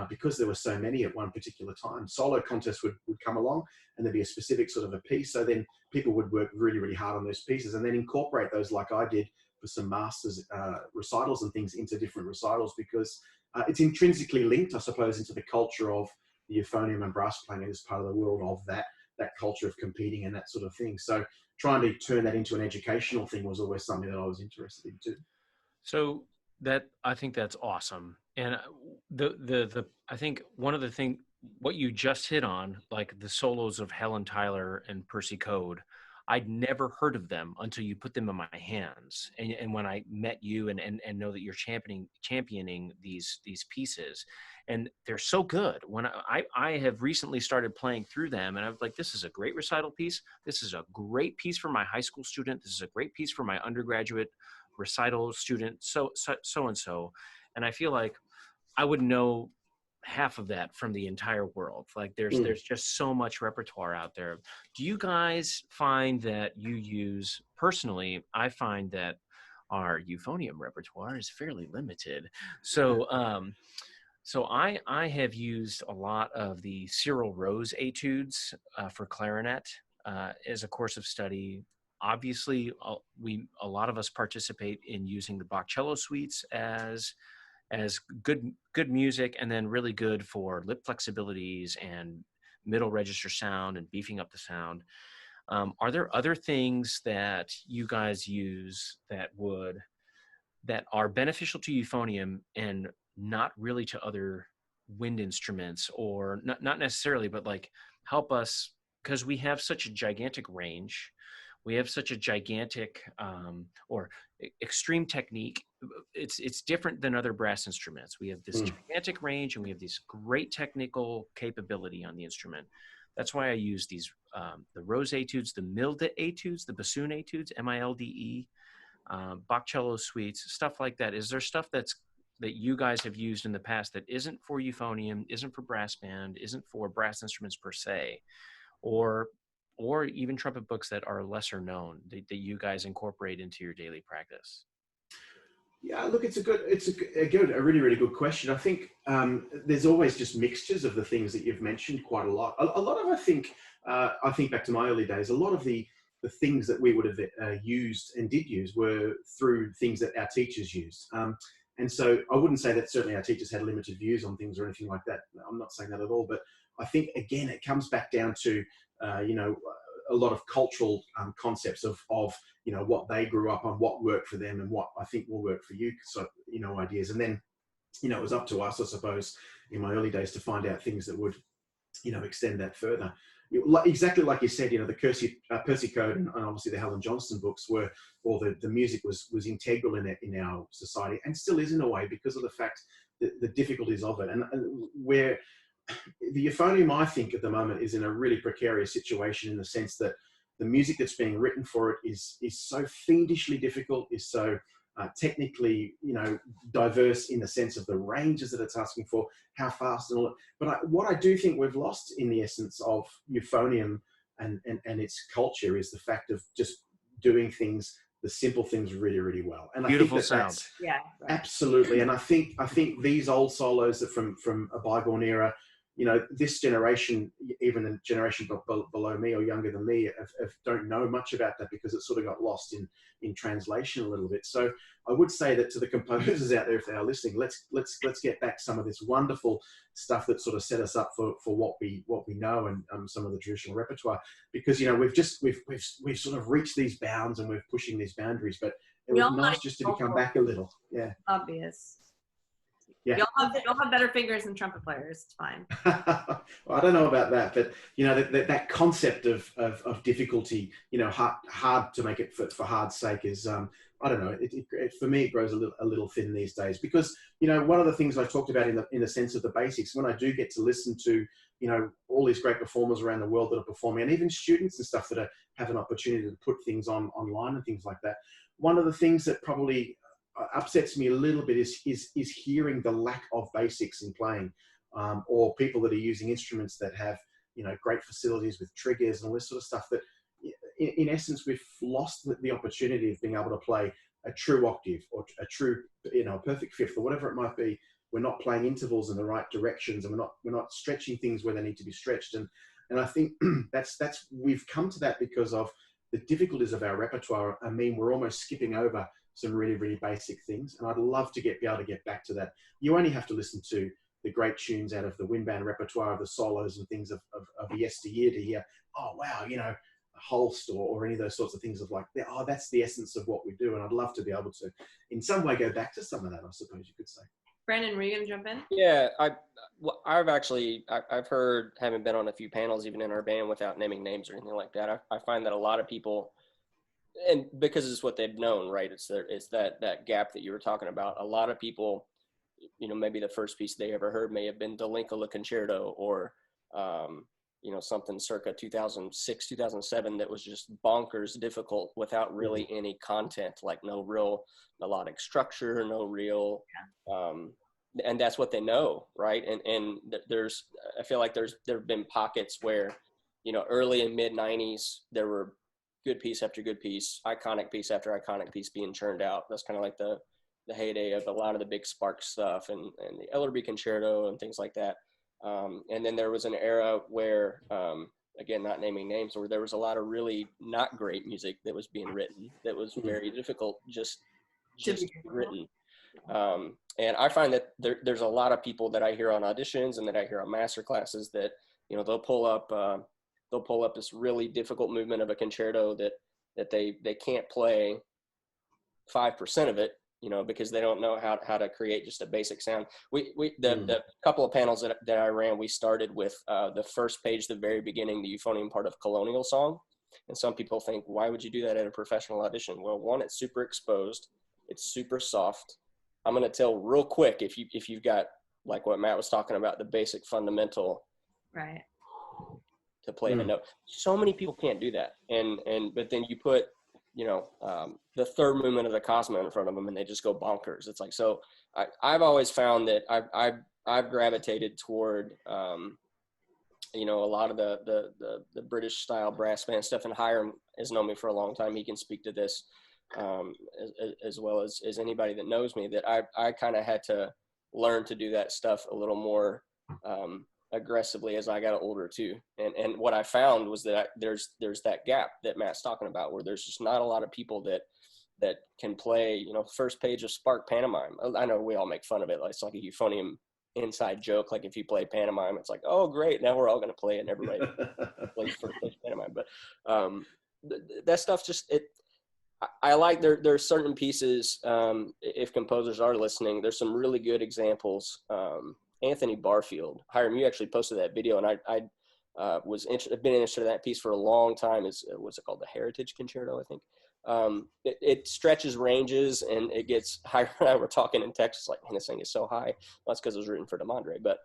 because there were so many at one particular time, solo contests would come along and there'd be a specific sort of a piece. So then people would work really, really hard on those pieces and then incorporate those, like I did for some masters recitals and things, into different recitals, because it's intrinsically linked, I suppose, into the culture of the euphonium and brass playing in this part of the world, of that culture of competing and that sort of thing. So trying to turn that into an educational thing was always something that I was interested in too. So I think that's awesome. And I think one of the thing, what you just hit on, like the solos of Helen Tyler and Percy Code, I'd never heard of them until you put them in my hands. And when I met you and know that you're championing these pieces, and they're so good. When I have recently started playing through them, and I was like, this is a great recital piece. This is a great piece for my high school student. This is a great piece for my undergraduate recital student, so and so. And I feel like I would know half of that from the entire world. Like there's just so much repertoire out there. Do you guys find that you use, personally, I find that our euphonium repertoire is fairly limited. So so I have used a lot of the Cyril Rose etudes for clarinet as a course of study. Obviously, a lot of us participate in using the Bach cello suites as good music, and then really good for lip flexibilities and middle register sound and beefing up the sound. Are there other things that you guys use that are beneficial to euphonium and not really to other wind instruments, or not necessarily, but like help us, because we have such a gigantic range, we have such a gigantic or extreme technique. It's different than other brass instruments. We have this gigantic range, and we have this great technical capability on the instrument. That's why I use these the Rose etudes, the Milde etudes, the bassoon etudes, MILDE, Bach cello suites, stuff like that. Is there stuff that you guys have used in the past that isn't for euphonium, isn't for brass band, isn't for brass instruments per se, or even trumpet books that are lesser known that you guys incorporate into your daily practice? Yeah, look, it's a really, really good question. I think there's always just mixtures of the things that you've mentioned quite a lot. A lot of, I think back to my early days, a lot of the things that we would have used and did use were through things that our teachers used. And so I wouldn't say that certainly our teachers had limited views on things or anything like that. I'm not saying that at all. But I think, again, it comes back down to, a lot of cultural concepts of what they grew up on, what worked for them, and what I think will work for you. So, ideas. And then, it was up to us, I suppose, in my early days to find out things that would, extend that further. Exactly like you said, the Percy Code and obviously the Helen Johnston books were, or the music was integral in our society, and still is in a way, because of the fact that the difficulties of it, and where the euphonium, I think, at the moment is in a really precarious situation, in the sense that the music that's being written for it is so fiendishly difficult, is so technically, diverse in the sense of the ranges that it's asking for, how fast and all that. But what I do think we've lost in the essence of euphonium and its culture is the fact of just doing things, the simple things, really, really well. And beautiful I think sound. Yeah, right. Absolutely. And I think these old solos that from a bygone era, this generation, even the generation below me or younger than me, don't know much about that, because it sort of got lost in translation a little bit. So I would say that to the composers out there, if they are listening, let's get back some of this wonderful stuff that sort of set us up for what we know, and some of the traditional repertoire, because we've sort of reached these bounds and we're pushing these boundaries, but it was nice just to come back a little. Yeah. Obvious. Yeah. You'll have better fingers than trumpet players. It's fine. Well, I don't know about that, but that concept of difficulty, hard to make it for hard's sake is, I don't know. For me, it grows a little thin these days, because one of the things I talked about in the sense of the basics, when I do get to listen to all these great performers around the world that are performing, and even students and stuff that have an opportunity to put things online and things like that. One of the things that probably upsets me a little bit is hearing the lack of basics in playing, or people that are using instruments that have great facilities with triggers and all this sort of stuff, that in essence we've lost the opportunity of being able to play a true octave, or a true perfect fifth, or whatever it might be. We're not playing intervals in the right directions, and we're not stretching things where they need to be stretched, and I think that's we've come to that because of the difficulties of our repertoire. I mean, we're almost skipping over some really, really basic things. And I'd love to be able to get back to that. You only have to listen to the great tunes out of the wind band repertoire, of the solos and things of yesteryear, to hear, oh, wow, Holst or any of those sorts of things of like, oh, that's the essence of what we do. And I'd love to be able to, in some way, go back to some of that, I suppose you could say. Brandon, were you going to jump in? Yeah, I've heard, having been on a few panels, even in our band, without naming names or anything like that, I find that a lot of people, and because it's what they've known, right? It's that gap that you were talking about. A lot of people, maybe the first piece they ever heard may have been the Linkola Concerto or, something circa 2006, 2007 that was just bonkers difficult without really any content, like no real melodic structure, no real, and that's what they know, right? And I feel like there have been pockets where, early and mid 90s, there were good piece after good piece, iconic piece after iconic piece being churned out. That's kind of like the heyday of a lot of the big Spark stuff and the Ellerby Concerto and things like that. And then there was an era where, again, not naming names, where there was a lot of really not great music that was being written that was very difficult, just written. And I find that there's a lot of people that I hear on auditions and that I hear on masterclasses that, they'll pull up this really difficult movement of a concerto that they can't play 5% of it, because they don't know how to create just a basic sound. The couple of panels that I ran, we started with the first page, the very beginning, the euphonium part of Colonial Song. And some people think, why would you do that at a professional audition? Well, one, it's super exposed. It's super soft. I'm going to tell real quick, if you've got, like what Matt was talking about, the basic fundamental right to play a note. So many people can't do that. But then you put, the third movement of the Cosmo in front of them and they just go bonkers. It's like, so I've always found that I've gravitated toward, a lot of the British style brass band stuff, and Hiram has known me for a long time. He can speak to this as well as anybody that knows me, that I kind of had to learn to do that stuff a little more aggressively as I got older too. And what I found was that there's that gap that Matt's talking about, where there's just not a lot of people that can play, first page of Spark pantomime. I know we all make fun of it. It's like a euphonium inside joke. Like if you play pantomime, it's like, oh great, now we're all going to play it and everybody plays first page pantomime. But that stuff just, I like there are certain pieces, if composers are listening, there's some really good examples. Anthony Barfield, Hiram, you actually posted that video, and I I've been interested in that piece for a long time. What's it called? The Heritage Concerto, I think. It stretches ranges, and it gets higher. And I were talking in Texas, like, man, this thing is so high. Well, that's because it was written for DeMondre, but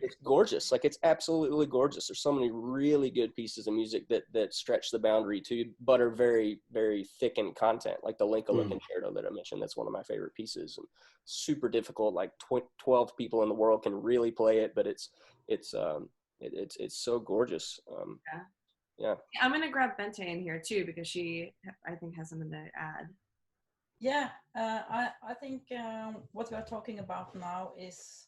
it's gorgeous. Like, it's absolutely gorgeous. There's so many really good pieces of music that stretch the boundary too, but are very, very thick in content. Like the Linkola Concerto that I mentioned, that's one of my favorite pieces. And super difficult. Like 12 people in the world can really play it, but it's so gorgeous. Yeah. I'm gonna grab Bente in here too, because she, I think, has something to add. Yeah, I think what we're talking about now is,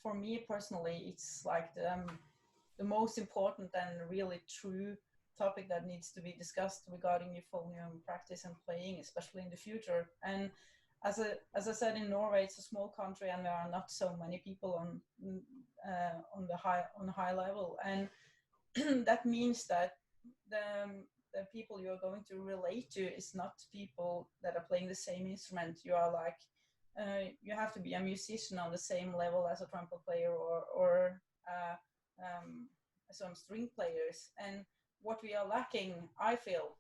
for me personally, it's like the most important and really true topic that needs to be discussed regarding euphonium practice and playing, especially in the future. And as I said, in Norway, it's a small country, and there are not so many people on the high level, and that means that the people you're going to relate to is not people that are playing the same instrument. You are like, you have to be a musician on the same level as a trumpet player or some string players. And what we are lacking, I feel,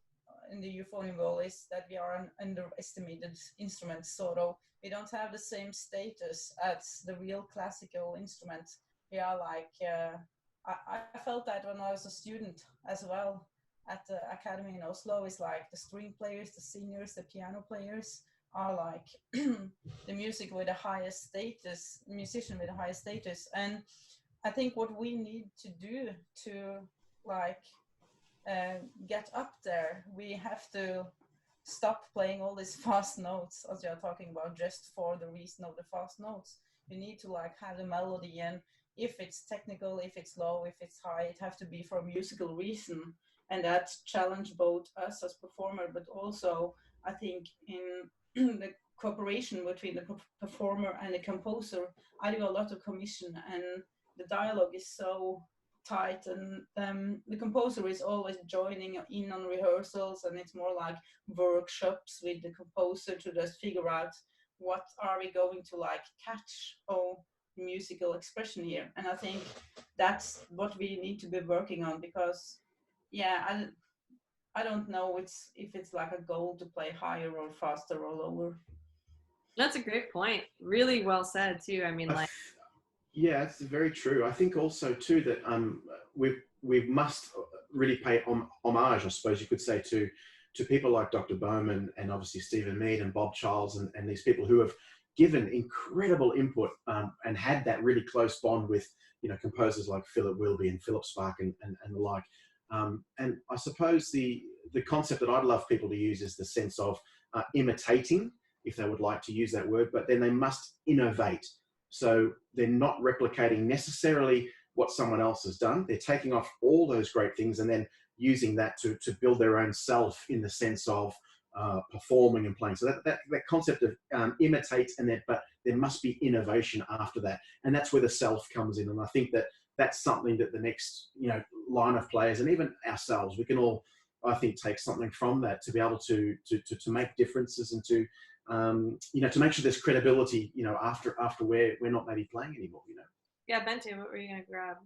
in the euphonium world is that we are an underestimated instrument, sort of. We don't have the same status as the real classical instruments. We are like, I felt that when I was a student as well at the academy in Oslo. Is like the string players, the singers, the piano players are like the music with the highest status, musician with the highest status. And I think what we need to do to like get up there, we have to stop playing all these fast notes, as you're talking about, just for the reason of the fast notes. You need to like have the melody, and if it's technical, if it's low, if it's high, it has to be for a musical reason. And that challenge both us as performer, but also I think in the cooperation between the performer and the composer. I do a lot of commission, and the dialogue is so tight, and the composer is always joining in on rehearsals, and it's more like workshops with the composer to just figure out what are we going to like catch or musical expression here. And I think that's what we need to be working on, because I don't know if it's like a goal to play higher or faster or lower. That's a great point. Really well said too. I mean, yeah, it's very true. I think also too that we must really pay homage, I suppose you could say, to people like Dr. Bowman and obviously Stephen Mead and Bob Childs and these people who have given incredible input and had that really close bond with, you know, composers like Philip Wilby and Philip Spark and the like. And I suppose the concept that I'd love people to use is the sense of imitating, if they would like to use that word, but then they must innovate. So they're not replicating necessarily what someone else has done. They're taking off all those great things and then using that to build their own self in the sense of performing and playing. So that concept of imitate, but there must be innovation after that. And that's where the self comes in. And I think that that's something that the next, you know, line of players and even ourselves, we can all, I think, take something from that to be able to make differences and to, you know, to make sure there's credibility, you know, after we're not maybe playing anymore, you know. Yeah, Bente, what were you going to grab?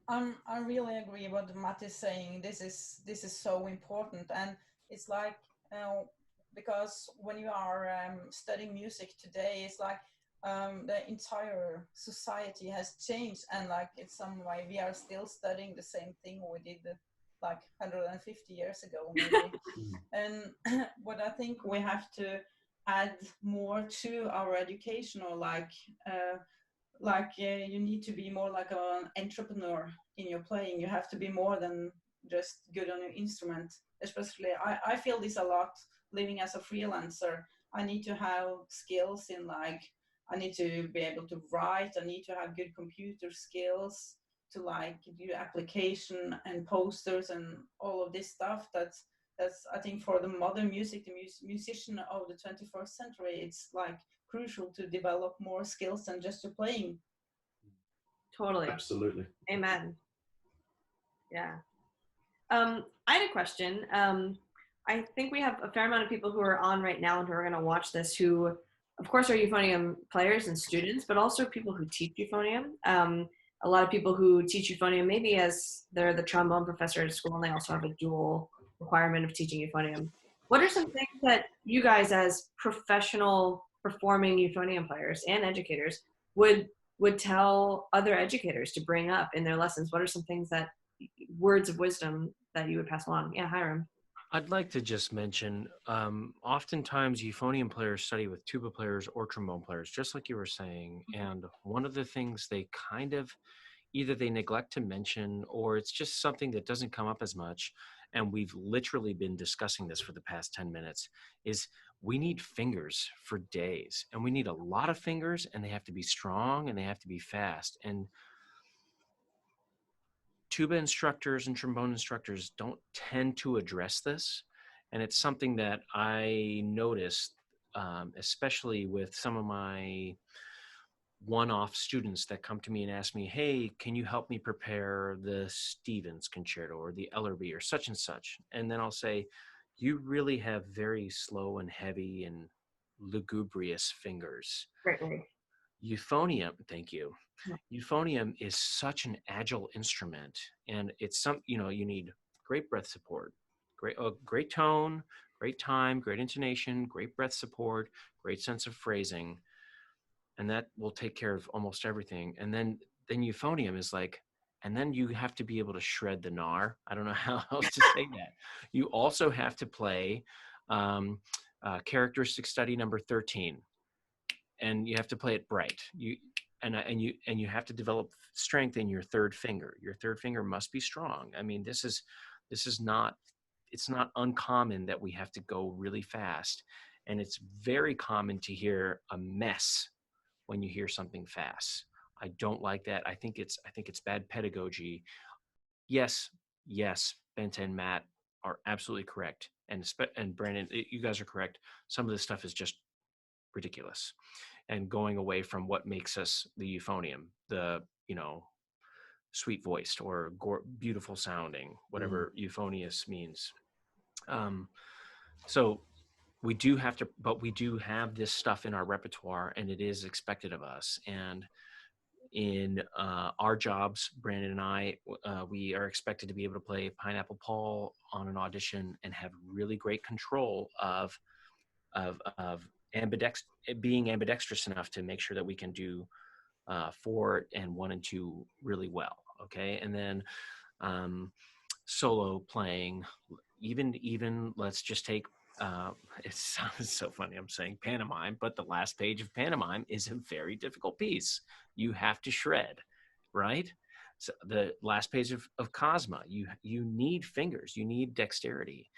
I really agree what Matt is saying. This is so important, and it's like because when you are studying music today, it's like the entire society has changed, and like in some way we are still studying the same thing we did like 150 years ago maybe. And what I think we have to add more to our education, or you need to be more like an entrepreneur in your playing. You have to be more than just good on your instrument. Especially, I feel this a lot living as a freelancer. I need to have skills in like, I need to be able to write. I need to have good computer skills to like do application and posters and all of this stuff. That's I think for the modern music, the musician of the 21st century, it's like crucial to develop more skills than just your playing. Totally. Absolutely. Amen. Yeah. I had a question. I think we have a fair amount of people who are on right now and who are going to watch this who, of course, are euphonium players and students, but also people who teach euphonium. A lot of people who teach euphonium maybe as they're the trombone professor at school and they also have a dual requirement of teaching euphonium. What are some things that you guys as professional performing euphonium players and educators would tell other educators to bring up in their lessons? What are some things that, words of wisdom that you would pass along? Yeah, Hiram. I'd like to just mention, oftentimes euphonium players study with tuba players or trombone players, just like you were saying. And one of the things they kind of, either they neglect to mention, or it's just something that doesn't come up as much, and we've literally been discussing this for the past 10 minutes, is we need fingers for days. And we need a lot of fingers, and they have to be strong, and they have to be fast. And tuba instructors and trombone instructors don't tend to address this. And it's something that I noticed, especially with some of my one-off students that come to me and ask me, hey, can you help me prepare the Stevens concerto or the Ellerby or such and such? And then I'll say, you really have very slow and heavy and lugubrious fingers. Great. Euphonium, thank you. Euphonium is such an agile instrument, and it's you need great breath support, great tone, great time, great intonation, great breath support, great sense of phrasing, and that will take care of almost everything. And then euphonium is like, and then you have to be able to shred the gnar. I don't know how else to say that. You also have to play characteristic study number 13, and you have to play it bright. You have to develop strength in your third finger. Your third finger must be strong. I mean, this is not, it's not uncommon that we have to go really fast, and it's very common to hear a mess when you hear something fast. I don't like that. I think it's bad pedagogy. Yes, Bente and Matt are absolutely correct, and Brandon, you guys are correct. Some of this stuff is just ridiculous, and going away from what makes us the euphonium, the sweet voiced or beautiful sounding, whatever euphonious means. So we do have to, but we do have this stuff in our repertoire, and it is expected of us. And in our jobs, Brandon and I, we are expected to be able to play Pineapple Paul on an audition and have really great control of being ambidextrous enough to make sure that we can do 4 and 1 and 2 really well. Okay, and then solo playing, even let's just take. It sounds so funny I'm saying pantomime, but the last page of pantomime is a very difficult piece. You have to shred, right? So the last page of Cosma, you need fingers, you need dexterity.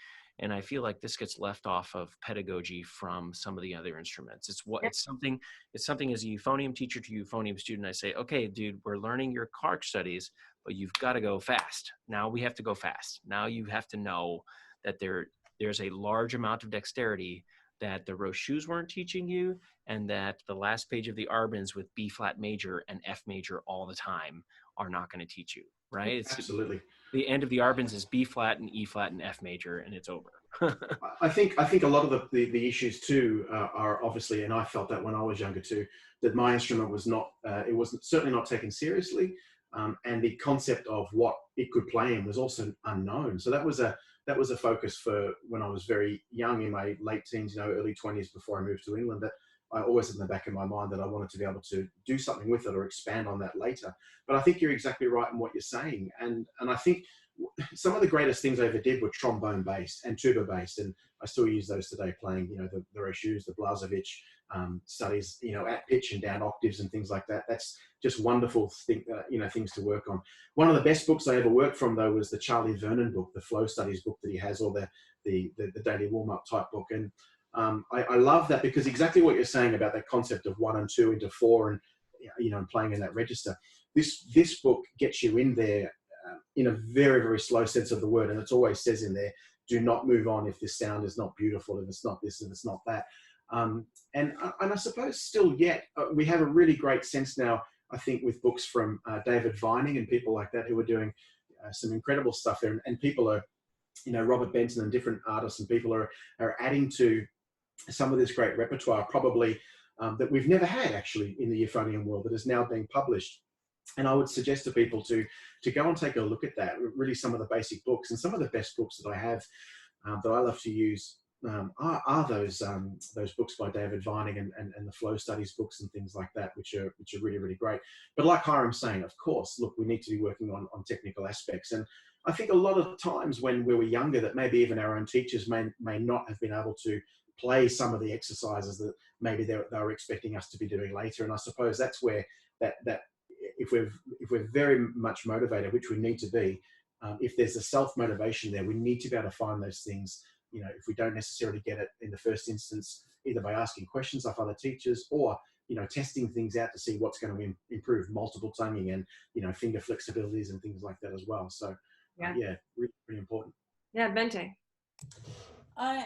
And I feel like this gets left off of pedagogy from some of the other instruments. It's something as a euphonium teacher to euphonium student, I say, okay, dude, we're learning your Clark studies, but you've got to go fast. Now we have to go fast. Now you have to know that there's a large amount of dexterity that the Rochus weren't teaching you, and that the last page of the Arbans with B flat major and F major all the time are not going to teach you, right? Absolutely. The end of the Arbans is B flat and E flat and F major, and it's over. I think a lot of the issues too are obviously, and I felt that when I was younger too, that my instrument was not, it was certainly not taken seriously, and the concept of what it could play in was also unknown. So that was a focus for when I was very young, in my late teens, early 20s, before I moved to England, that I always had in the back of my mind that I wanted to be able to do something with it or expand on that later. But I think you're exactly right in what you're saying. And I think some of the greatest things I ever did were trombone based and tuba based. And I still use those today, playing, the Rochus, the Blazevich studies, at pitch and down octaves and things like that. That's just wonderful things to work on. One of the best books I ever worked from, though, was the Charlie Vernon book, the flow studies book that he has, or the daily warm-up type book. And I love that, because exactly what you're saying about that concept of 1 and 2 into 4 and playing in that register. This book gets you in there in a very, very slow sense of the word, and it always says in there, do not move on if this sound is not beautiful, if it's not this, if it's not that. And I suppose still yet we have a really great sense now, I think, with books from David Vining and people like that, who are doing some incredible stuff there, and people are, Robert Benson and different artists and people are adding to some of this great repertoire, probably that we've never had actually in the euphonium world, that is now being published. And I would suggest to people to go and take a look at that, really some of the basic books. And some of the best books that I have that I love to use are those books by David Vining and the flow studies books and things like that, which are really, really great. But like Hiram's saying, of course, look, we need to be working on technical aspects. And I think a lot of times when we were younger, that maybe even our own teachers may not have been able to play some of the exercises that maybe they were expecting us to be doing later. And I suppose that's where that if we're very much motivated, which we need to be, if there's a self-motivation there, we need to be able to find those things. If we don't necessarily get it in the first instance, either by asking questions of other teachers or, testing things out to see what's going to improve multiple tonguing and, finger flexibilities and things like that as well. So, really, really important. Yeah, Bente. I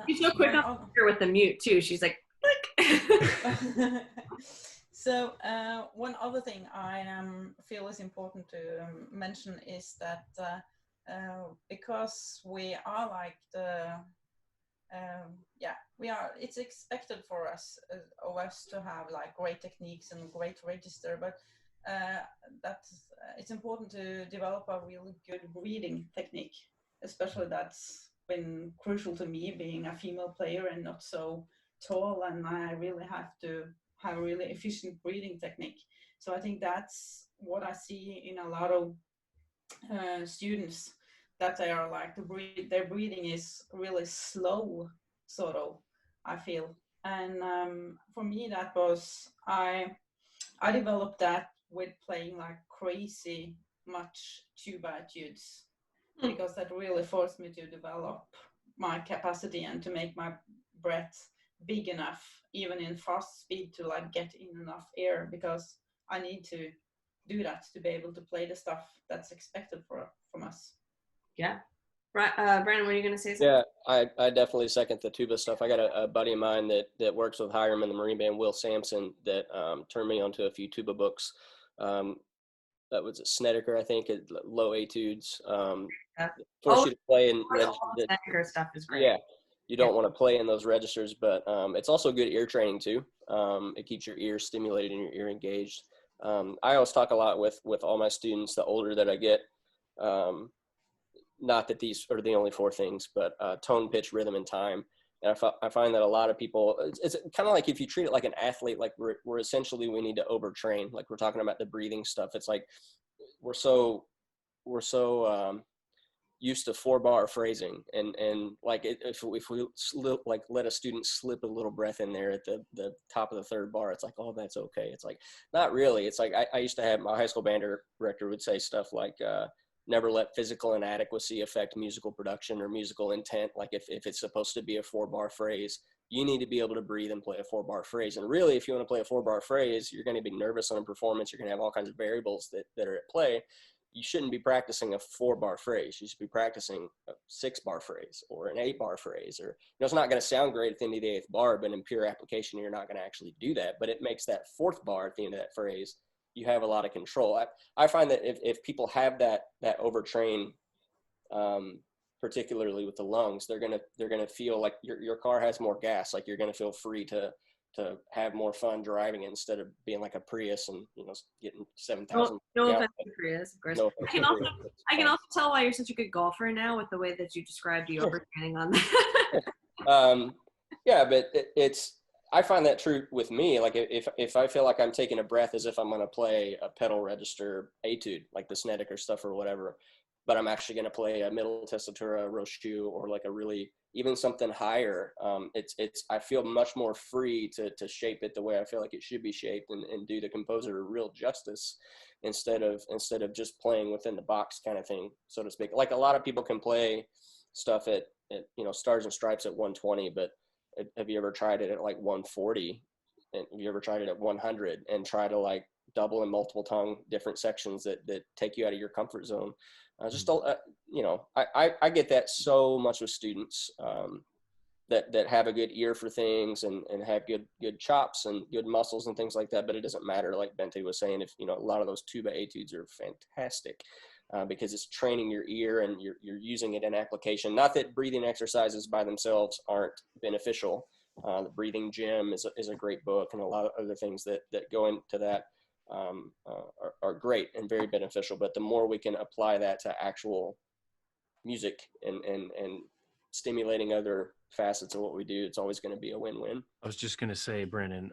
She's so quick on here with the mute too. She's like, click. So one other thing I feel is important to mention is that because we are like it's expected for us to have like great techniques and great register, but it's important to develop a really good breathing technique, especially that's been crucial to me, being a female player and not so tall, and I really have to have a really efficient breathing technique. So I think that's what I see in a lot of students, that they are like their breathing is really slow, sort of, I feel. And for me, that was I developed that with playing like crazy much tuba etudes, because that really forced me to develop my capacity and to make my breath big enough, even in fast speed, to like get in enough air, because I need to do that to be able to play the stuff that's expected from us. Yeah. Brandon, were you going to say something? Yeah, I definitely second the tuba stuff. I got a buddy of mine that works with Hiram in the Marine Band, Will Sampson, that turned me onto a few tuba books. that was a Snedeker, I think, at low etudes. Yeah. Force you to play in All registers. the Snedeker stuff is great. Yeah, you don't want to play in those registers, but it's also good ear training too. It keeps your ear stimulated and your ear engaged. I always talk a lot with all my students, the older that I get, not that these are the only four things, but tone, pitch, rhythm, and time. And I find that a lot of people, it's kind of like if you treat it like an athlete, like we're essentially, we need to overtrain. Like we're talking about the breathing stuff. It's like we're so used to 4-bar phrasing, and like if we like let a student slip a little breath in there at the top of the third bar, it's like, oh, that's okay. It's like, not really. It's like I used to have my high school band director would say stuff like, never let physical inadequacy affect musical production or musical intent. Like if it's supposed to be a 4-bar phrase, you need to be able to breathe and play a 4-bar phrase. And really, if you want to play a 4-bar phrase, you're going to be nervous on a performance. You're going to have all kinds of variables that are at play. You shouldn't be practicing a 4-bar phrase. You should be practicing a 6-bar phrase or an 8-bar phrase. Or, you know, it's not going to sound great at the end of the 8th bar, but in pure application, you're not going to actually do that. But it makes that 4th bar at the end of that phrase, you have a lot of control. I find that if people have that overtrain, particularly with the lungs, they're gonna feel like your car has more gas. Like you're gonna feel free to have more fun driving it instead of being like a Prius and, you know, getting 7,000. No offense to Prius, of course. No I can also tell why you're such a good golfer now with the way that you described the overtraining on that. Yeah, but I find that true with me. Like if I feel like I'm taking a breath as if I'm going to play a pedal register etude, like the Snedeker stuff or whatever, but I'm actually going to play a middle tessitura Rochu or like a really, even something higher. I feel much more free to shape it the way I feel like it should be shaped and do the composer real justice instead of just playing within the box kind of thing, so to speak. Like a lot of people can play stuff at you know, Stars and Stripes at 120, but have you ever tried it at like 140? And have you ever tried it at 100 and try to like double and multiple tongue different sections that take you out of your comfort zone? You know, I get that so much with students that have a good ear for things and have good chops and good muscles and things like that. But it doesn't matter, like Bente was saying, if, you know, a lot of those tuba etudes are fantastic. Because it's training your ear and you're using it in application. Not that breathing exercises by themselves aren't beneficial. The Breathing Gym is a great book, and a lot of other things that go into that are great and very beneficial. But the more we can apply that to actual music and stimulating other facets of what we do, it's always going to be a win-win. I was just going to say, Brennan,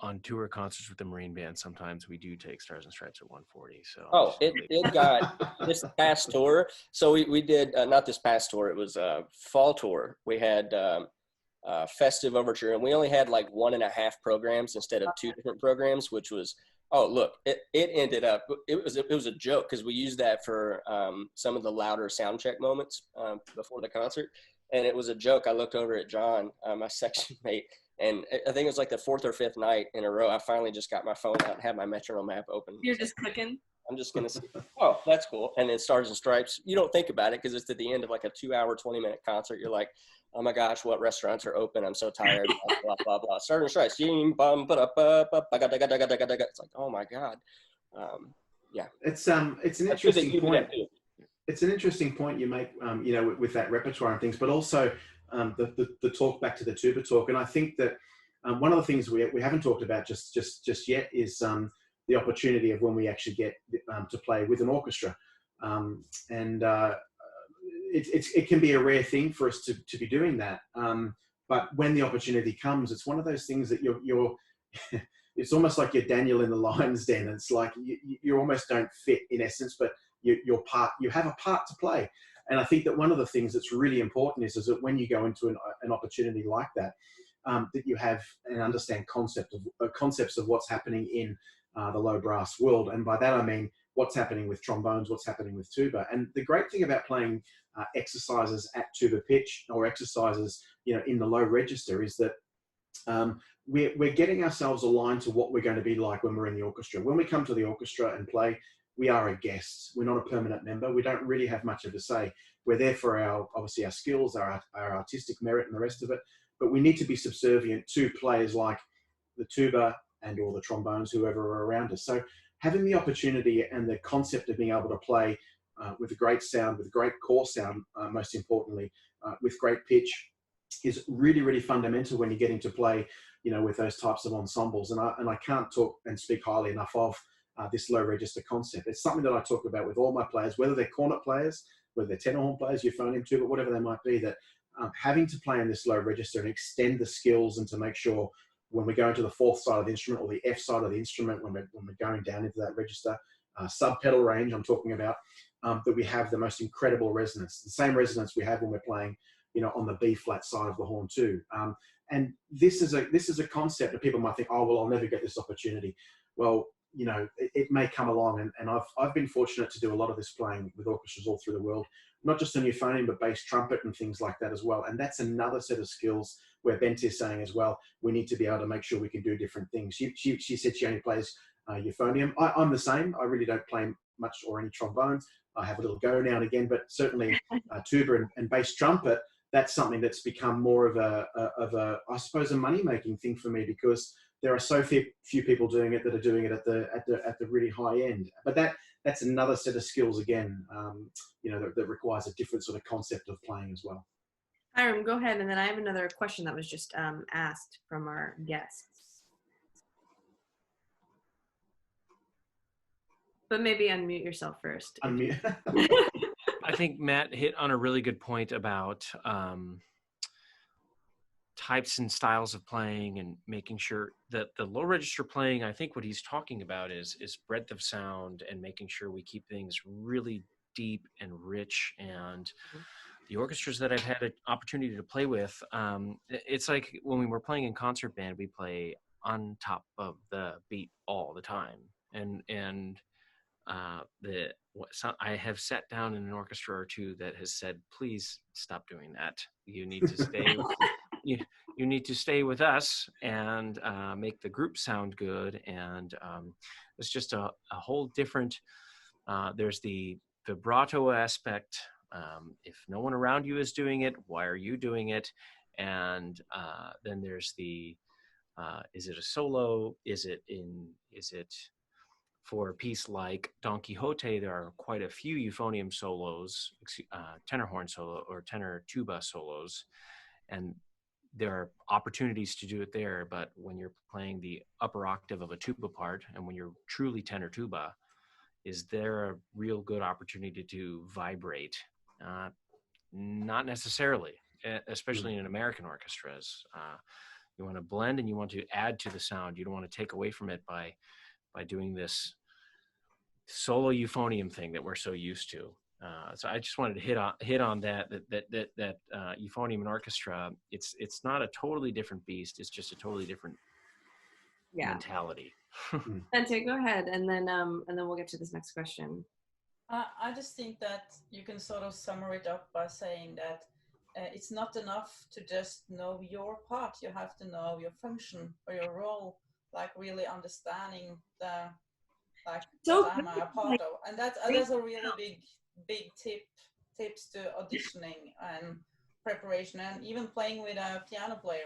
on tour concerts with the Marine Band, sometimes we do take Stars and Stripes at 140. So it got this past tour. So we did not this past tour. It was a fall tour. We had Festive Overture, and we only had like 1.5 programs instead of 2 different programs, which was it ended up it was a joke because we used that for some of the louder sound check moments before the concert, and it was a joke. I looked over at John, my section mate. And I think it was like the 4th or 5th night in a row, I finally just got my phone out and had my metronome app open. You're just clicking. I'm just going to say, oh, that's cool. And then Stars and Stripes, you don't think about it because it's at the end of like a 2-hour, 20-minute concert. You're like, oh my gosh, what restaurants are open? I'm so tired. Blah, blah, blah, blah. Stars and Stripes. It's like, oh my God. Yeah. It's an interesting point. It's an interesting point you make, you know, with that repertoire and things, but also the talk back to the tuba talk. And I think that one of the things we haven't talked about just yet is the opportunity of when we actually get to play with an orchestra. It can be a rare thing for us to be doing that. But when the opportunity comes, it's one of those things that you're it's almost like you're Daniel in the lion's den. It's like you almost don't fit in essence, but you have a part to play. And I think that one of the things that's really important is that when you go into an opportunity like that, that you have and understand concepts of what's happening in the low brass world. And by that, I mean, what's happening with trombones, what's happening with tuba. And the great thing about playing exercises at tuba pitch or exercises, you know, in the low register is that we're getting ourselves aligned to what we're going to be like when we're in the orchestra. When we come to the orchestra and play, we are a guest. We're not a permanent member. We don't really have much of a say. We're there for obviously our skills, our artistic merit and the rest of it. But we need to be subservient to players like the tuba and or the trombones, whoever are around us. So having the opportunity and the concept of being able to play with a great sound, with great core sound, most importantly, with great pitch, is really, really fundamental when you're getting to play, you know, with those types of ensembles. And I can't talk and speak highly enough of this low register concept. It's something that I talk about with all my players, whether they're cornet players, whether they're tenor horn players, euphonium tuba, whatever they might be, that having to play in this low register and extend the skills, and to make sure when we're going to the fourth side of the instrument or the F side of the instrument, when we're going down into that register, sub-pedal range I'm talking about, that we have the most incredible resonance, the same resonance we have when we're playing, you know, on the B flat side of the horn too. And this is a concept that people might think, oh, well, I'll never get this opportunity. Well, you know, it may come along, and I've been fortunate to do a lot of this playing with orchestras all through the world, not just on euphonium, but bass trumpet and things like that as well. And that's another set of skills where Bente is saying as well, we need to be able to make sure we can do different things. She said she only plays euphonium. I'm the same. I really don't play much or any trombone. I have a little go now and again, but certainly tuba and bass trumpet, that's something that's become more of a I suppose, a money-making thing for me, because there are so few people doing it that are doing it at the really high end. But that's another set of skills again, you know, that requires a different sort of concept of playing as well. Hiram, go ahead, and then I have another question that was just asked from our guests. But maybe unmute yourself first. Unmute. I think Matt hit on a really good point about types and styles of playing, and making sure that the low register playing, I think what he's talking about is breadth of sound, and making sure we keep things really deep and rich. And the orchestras that I've had an opportunity to play with, it's like when we were playing in concert band, we play on top of the beat all the time. And I have sat down in an orchestra or two that has said, please stop doing that. You need to stay. You need to stay with us and make the group sound good. And it's just a whole different, there's the vibrato aspect. If no one around you is doing it, why are you doing it? And then there's the, is it a solo? Is it for a piece like Don Quixote, there are quite a few euphonium solos, tenor horn solo or tenor tuba solos, and there are opportunities to do it there. But when you're playing the upper octave of a tuba part, and when you're truly tenor tuba, is there a real good opportunity to vibrate? Not necessarily, especially in American orchestras. You want to blend and you want to add to the sound. You don't want to take away from it by doing this solo euphonium thing that we're so used to. So I just wanted to hit on that euphonium and orchestra, it's not a totally different beast. It's just a totally different mentality. Bente, go ahead, and then we'll get to this next question. I just think that you can sort of sum it up by saying that it's not enough to just know your part. You have to know your function or your role, like really understanding what am I a part of. And that's a really big tips to auditioning and preparation, and even playing with a piano player.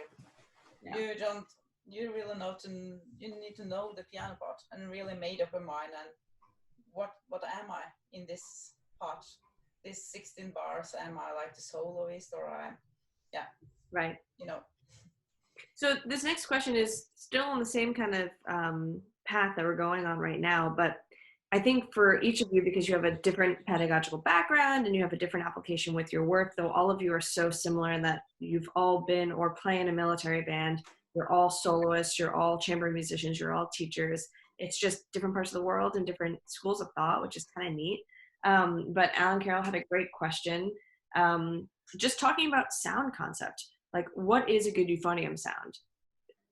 You really you need to know the piano part and really made up your mind, and what am I in this part, this 16 bars? Am I like the soloist, or right, you know? So this next question is still on the same kind of path that we're going on right now, but I think for each of you, because you have a different pedagogical background and you have a different application with your work, though all of you are so similar in that you've all been or play in a military band, you're all soloists, you're all chamber musicians, you're all teachers. It's just different parts of the world and different schools of thought, which is kind of neat. But Alan Carroll had a great question. Just talking about sound concept, like what is a good euphonium sound?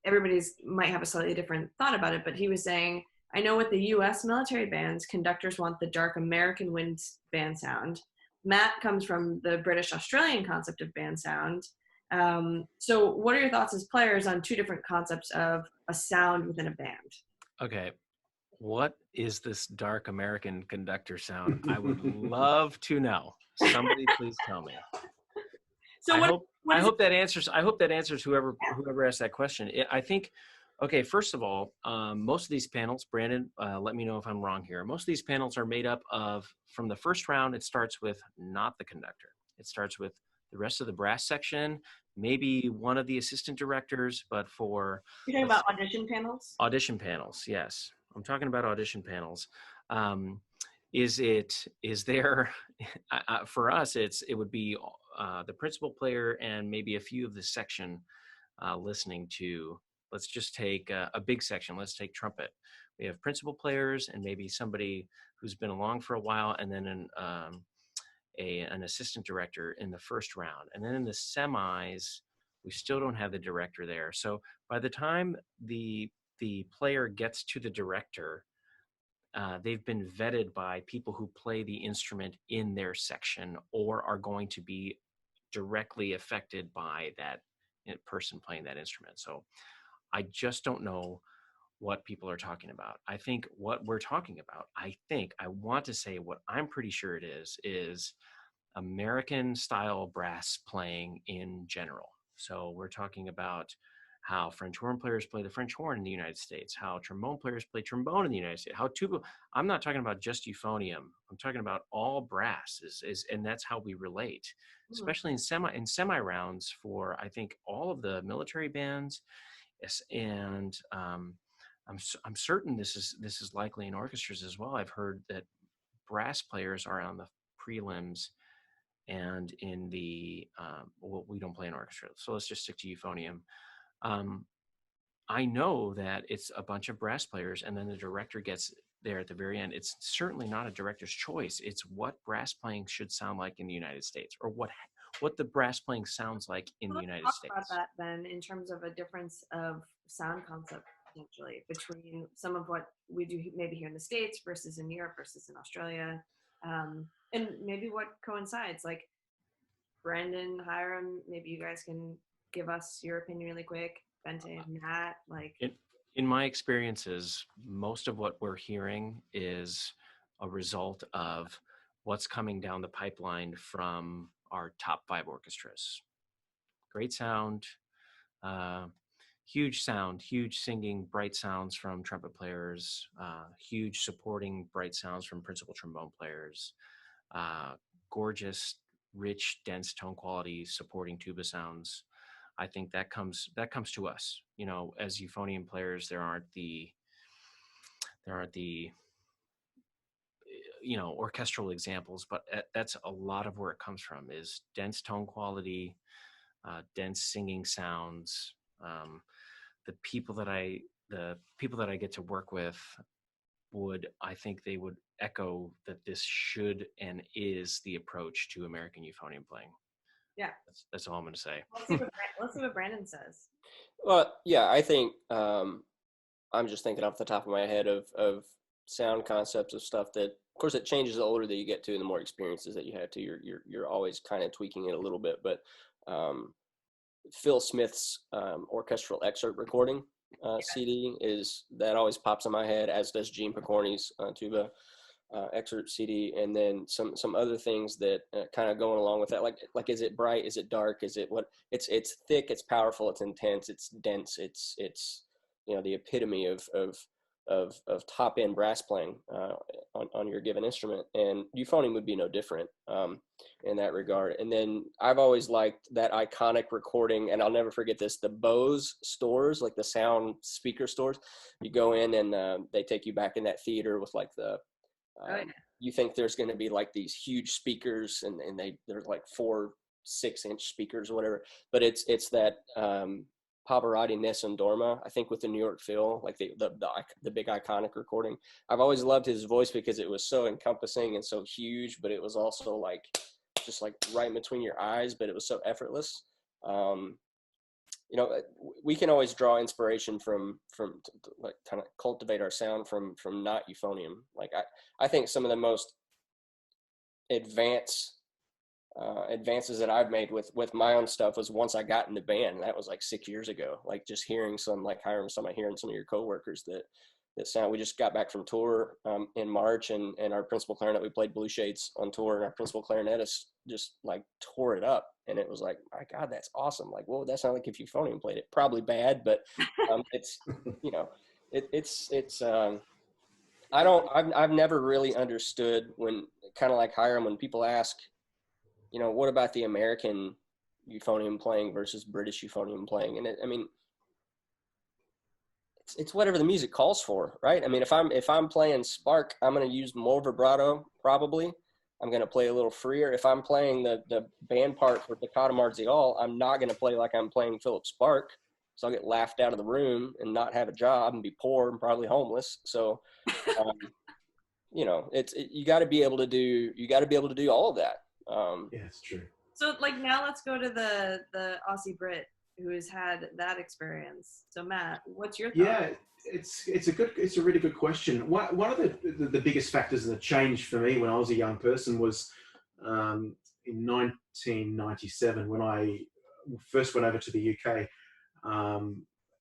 Everybody's might have a slightly different thought about it, but he was saying, I know with the US military bands, conductors want the dark American wind band sound. Matt comes from the British Australian concept of band sound. So what are your thoughts as players on two different concepts of a sound within a band? Okay. What is this dark American conductor sound? I would love to know. Somebody please tell me. So I hope that answers whoever asked that question. I think Okay, first of all, most of these panels, Brandon, let me know if I'm wrong here. Most of these panels are made up of, from the first round, it starts with not the conductor. It starts with the rest of the brass section, maybe one of the assistant directors, but for— You're talking about audition panels? Audition panels, yes. I'm talking about audition panels. For us, it would be the principal player and maybe a few of the section listening to— let's just take a big section. Let's take trumpet. We have principal players and maybe somebody who's been along for a while, and then an assistant director in the first round. And then in the semis, we still don't have the director there. So by the time the player gets to the director, they've been vetted by people who play the instrument in their section or are going to be directly affected by that person playing that instrument. So I just don't know what people are talking about. I think what we're talking about, I want to say what I'm pretty sure it is American style brass playing in general. So we're talking about how French horn players play the French horn in the United States, how trombone players play trombone in the United States, how tuba— I'm not talking about just euphonium. I'm talking about all brass and that's how we relate, especially in semi rounds for, I think, all of the military bands. Yes, and I'm certain this is likely in orchestras as well. I've heard that brass players are on the prelims and in the well, we don't play in orchestra, so let's just stick to euphonium. I know that it's a bunch of brass players, and then the director gets there at the very end. It's certainly not a director's choice. It's what brass playing should sound like in the United States, or what the brass playing sounds like in the United States. Let's talk about that then, in terms of a difference of sound concept potentially between some of what we do maybe here in the States versus in Europe versus in Australia, and maybe what coincides. Like Brandon, Hiram, maybe you guys can give us your opinion really quick. Bente, Matt, like. In my experiences, most of what we're hearing is a result of what's coming down the pipeline from our top 5 orchestras. Great sound, huge sound, huge singing, bright sounds from trumpet players, huge supporting bright sounds from principal trombone players, gorgeous, rich, dense tone quality supporting tuba sounds. I think that comes to us. You know, as euphonium players, there aren't the orchestral examples, but that's a lot of where it comes from, is dense tone quality, dense singing sounds. The people that I get to work with I think they would echo that this should and is the approach to American euphonium playing. Yeah, that's all I'm going to say. Let's see what Brandon says. Well, yeah, I think I'm just thinking off the top of my head of sound concepts of stuff that, of course, it changes the older that you get to and the more experiences that you have to. You're always kind of tweaking it a little bit. But Phil Smith's orchestral excerpt recording CD that always pops in my head, as does Gene Picorni's tuba excerpt CD, and then some other things that kind of going along with that, like is it bright, is it dark, is it what? It's thick, it's powerful, it's intense, it's dense, it's the epitome of top end brass playing on your given instrument, and euphonium would be no different in that regard. And then I've always liked that iconic recording, and I'll never forget this, the Bose stores, like the sound speaker stores. You go in and they take you back in that theater with like the you think there's going to be like these huge speakers, and they're like 4 6-inch speakers or whatever, but it's that Pavarotti Nessun Dorma, I think, with the New York Phil, like the big iconic recording. I've always loved his voice because it was so encompassing and so huge, but it was also like just like right in between your eyes, but it was so effortless. We can always draw inspiration from like kind of cultivate our sound from not euphonium. Like I think some of the most advances that I've made with my own stuff was once I got in the band, and that was like 6 years ago. Like just hearing hearing some of your coworkers that that sound. We just got back from tour in March, and our principal clarinet, we played Blue Shades on tour, and our principal clarinetist just like tore it up. And it was like, my God, that's awesome. Like, what would that sound like if Euphonium played it? Probably bad, but it's, you know, I've never really understood when, kind of like Hiram, when people ask, you know, what about the American euphonium playing versus British euphonium playing? And I mean, it's whatever the music calls for, right? I mean, if I'm playing spark, I'm going to use more vibrato, probably. I'm going to play a little freer. If I'm playing the band part for Toccata Marziale, I'm not going to play like I'm playing Philip Spark. So I'll get laughed out of the room and not have a job and be poor and probably homeless. So, you know, you got to be able to do all of that. Yeah, it's true. So like now let's go to the Aussie Brit who has had that experience. So Matt, what's your thought? Yeah, it's a really good question. One of the biggest factors in the change for me when I was a young person was in 1997 when I first went over to the UK.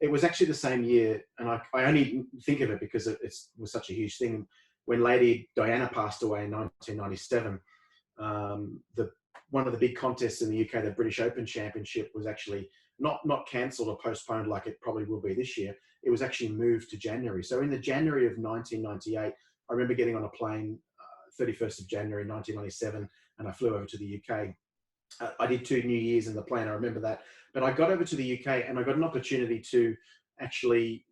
It was actually the same year, and I only think of it because it was such a huge thing. When Lady Diana passed away in 1997, one of the big contests in the UK, the British Open Championship, was actually not cancelled or postponed like it probably will be this year. It was actually moved to January. So in the January of 1998, I remember getting on a plane, 31st of January 1997, and I flew over to the UK. I did 2 New Years in the plane, I remember that. But I got over to the UK and I got an opportunity to actually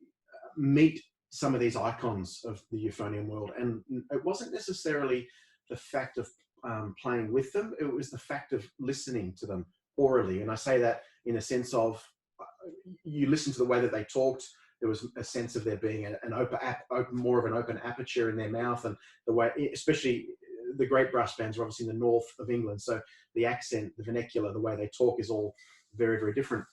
meet some of these icons of the euphonium world. And it wasn't necessarily the fact of playing with them, it was the fact of listening to them orally. And I say that in a sense of, you listen to the way that they talked, there was a sense of there being more of an open aperture in their mouth, and the way, especially the great brass bands are obviously in the north of England, so the accent, the vernacular, the way they talk is all very, very different.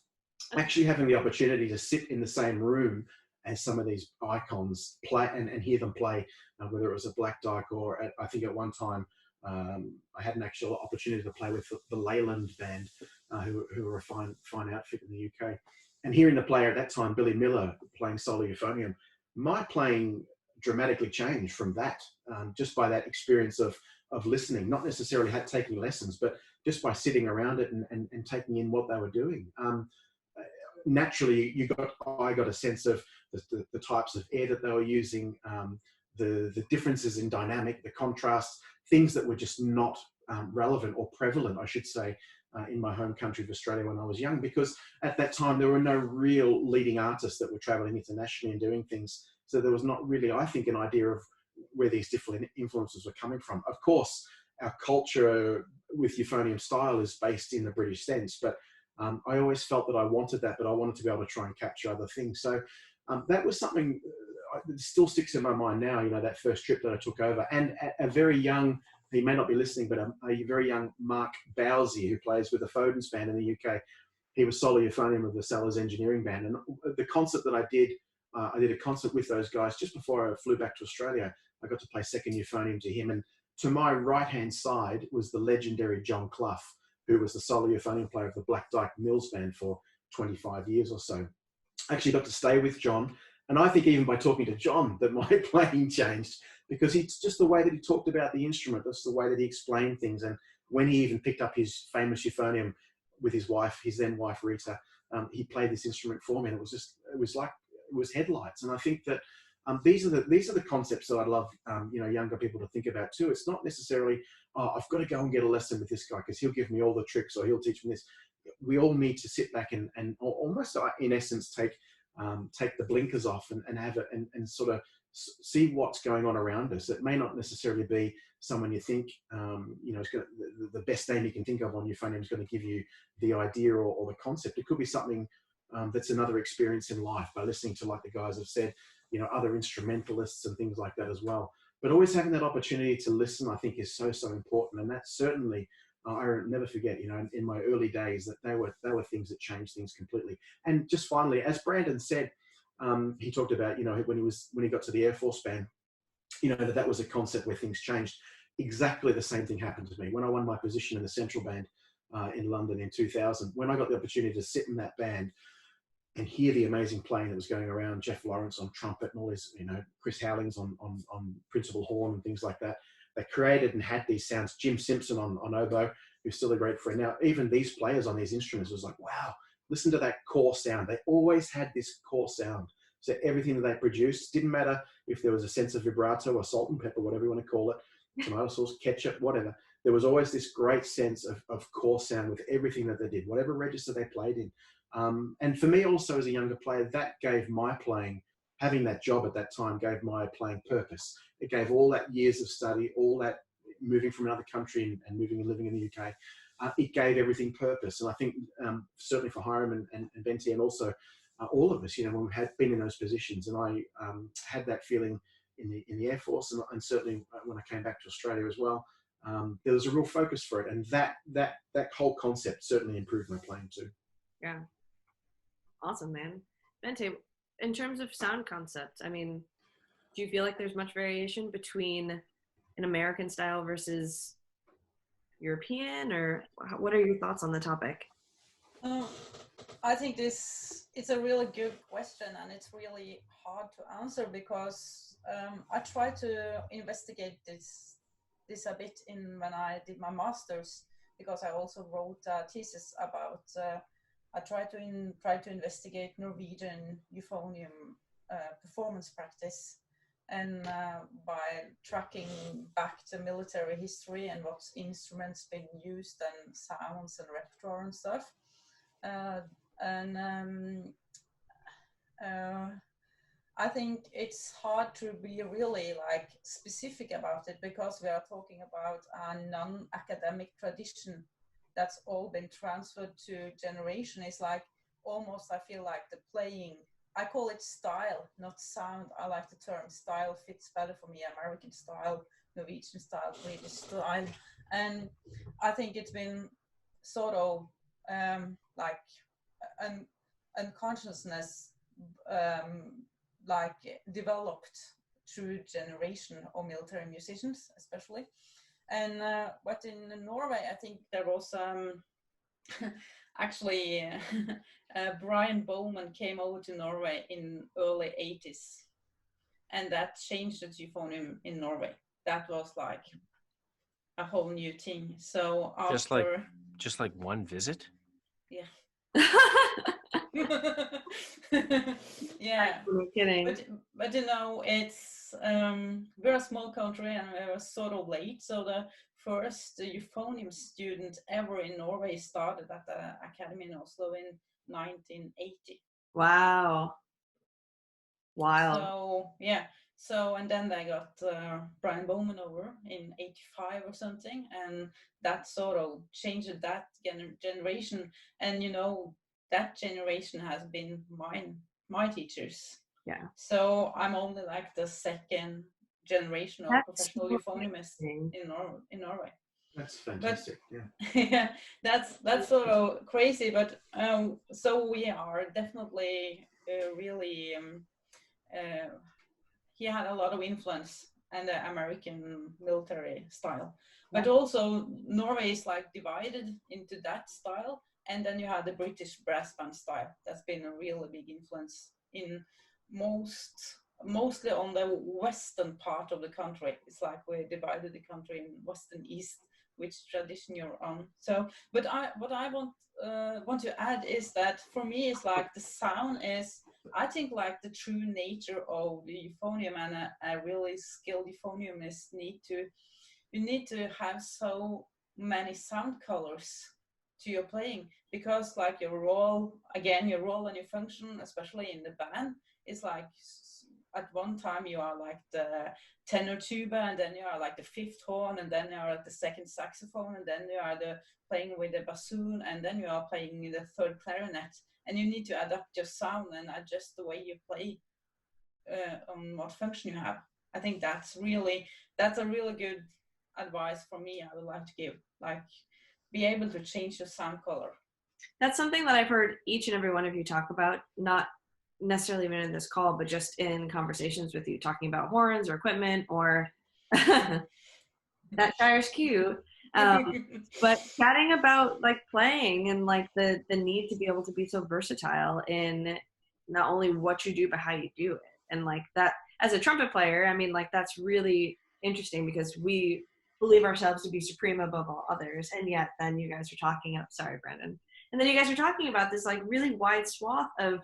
Actually having the opportunity to sit in the same room as some of these icons play and hear them play, whether it was a Black Dyke or I think at one time I had an actual opportunity to play with the Leyland band, who were a fine outfit in the UK. And hearing the player at that time, Billy Miller, playing solo euphonium, my playing dramatically changed from that, just by that experience of listening, not necessarily taking lessons, but just by sitting around it and taking in what they were doing. Naturally, I got a sense of the types of air that they were using, the differences in dynamic, the contrasts, things that were just not relevant or prevalent, I should say, in my home country of Australia when I was young, because at that time there were no real leading artists that were traveling internationally and doing things. So there was not really, I think, an idea of where these different influences were coming from. Of course, our culture with euphonium style is based in the British sense, but I always felt that I wanted that, but I wanted to be able to try and capture other things. So that was something that still sticks in my mind now, you know, that first trip that I took over. And a very young, he may not be listening, but a very young Mark Bowsey, who plays with the Foden's band in the UK, he was solo euphonium of the Sellers Engineering Band. And the concert that I did a concert with those guys just before I flew back to Australia. I got to play second euphonium to him. And to my right-hand side was the legendary John Clough, who was the solo euphonium player of the Black Dyke Mills Band for 25 years or so. I actually got to stay with John. And I think even by talking to John that my playing changed, because it's just the way that he talked about the instrument. That's the way that he explained things. And when he even picked up his famous euphonium with his wife, his then wife Rita, he played this instrument for me. And it was headlights. And I think that these are the concepts that I'd love younger people to think about too. It's not necessarily, oh, I've got to go and get a lesson with this guy because he'll give me all the tricks or he'll teach me this. We all need to sit back and almost in essence take the blinkers off and have it and sort of see what's going on around us. It may not necessarily be someone you think, the best name you can think of on euphonium is going to give you the idea or the concept. It could be something that's another experience in life by listening to, like the guys have said, other instrumentalists and things like that as well. But always having that opportunity to listen, I think, is so important. And that's certainly, I'll never forget, in my early days, that they were things that changed things completely. And just finally, as Brandon said, he talked about, when he got to the Air Force Band, that was a concept where things changed. Exactly the same thing happened to me when I won my position in the Central Band in London in 2000. When I got the opportunity to sit in that band, and hear the amazing playing that was going around, Jeff Lawrence on trumpet and all his, Chris Howlings on principal horn and things like that. They created and had these sounds. Jim Simpson on oboe, who's still a great friend. Now, even these players on these instruments was like, wow, listen to that core sound. They always had this core sound. So everything that they produced, didn't matter if there was a sense of vibrato or salt and pepper, whatever you want to call it, tomato sauce, ketchup, whatever. There was always this great sense of core sound with everything that they did, whatever register they played in. And for me also as a younger player, that gave my playing, having that job at that time gave my playing purpose. It gave all that years of study, all that moving from another country and moving and living in the UK. It gave everything purpose. And I think certainly for Hiram and Bente and also all of us, when we had been in those positions, and I had that feeling in the Air Force and certainly when I came back to Australia as well, there was a real focus for it. And that whole concept certainly improved my playing too. Yeah. Awesome, man. Bente, in terms of sound concepts, I mean, do you feel like there's much variation between an American style versus European, or what are your thoughts on the topic? I think it's a really good question, and it's really hard to answer because I tried to investigate this a bit when I did my master's, because I also wrote a thesis about I tried to investigate Norwegian euphonium performance practice, and by tracking back to military history and what instruments been used and sounds and repertoire and stuff. I think it's hard to be really like specific about it because we are talking about a non-academic tradition that's all been transferred to generation. It's like almost, I feel like the playing, I call it style, not sound. I like the term style, fits better for me. American style, Norwegian style, British style. And I think it's been sort of like an unconsciousness like developed through generation of military musicians, especially. And but in Norway, I think there was actually Brian Bowman came over to Norway in early 80s, and that changed the euphonium in Norway. That was like a whole new thing. So after just like one visit. Yeah. Yeah. I'm kidding. But it's we're a small country and we were sort of late. So the first euphonium student ever in Norway started at the academy in Oslo in 1980. Wow. So yeah. So and then they got Brian Bowman over in 85 or something, and that sort of changed that generation. And that generation has been my teachers. Yeah. So I'm only like the second generation of professional euphoniumists in Norway. That's fantastic. Yeah, that's sort of crazy. But so we are definitely really. He had a lot of influence and the American military style, but also Norway is like divided into that style. And then you have the British brass band style. That's been a really big influence in mostly on the western part of the country. It's like we divided the country in west and east, which tradition you're on. So, but what I want to add is that for me, it's like the sound is, I think, like the true nature of the euphonium, and a really skilled euphoniumist you need to have so many sound colors to your playing, because like your role and your function, especially in the band, is like at one time you are like the tenor tuba, and then you are like the fifth horn, and then you are at the second saxophone, and then you are playing with the bassoon, and then you are playing the third clarinet, and you need to adapt your sound and adjust the way you play on what function you have. I think that's a really good advice for me. I would like to give, like, be able to change your sound color. That's something that I've heard each and every one of you talk about, not necessarily even in this call, but just in conversations with you, talking about horns or equipment or that Shires cue. But chatting about like playing and like the need to be able to be so versatile in not only what you do, but how you do it. And like that, as a trumpet player, I mean, like that's really interesting because we believe ourselves to be supreme above all others. And yet then you guys are talking about, sorry, Brandon. And then you guys are talking about this like really wide swath of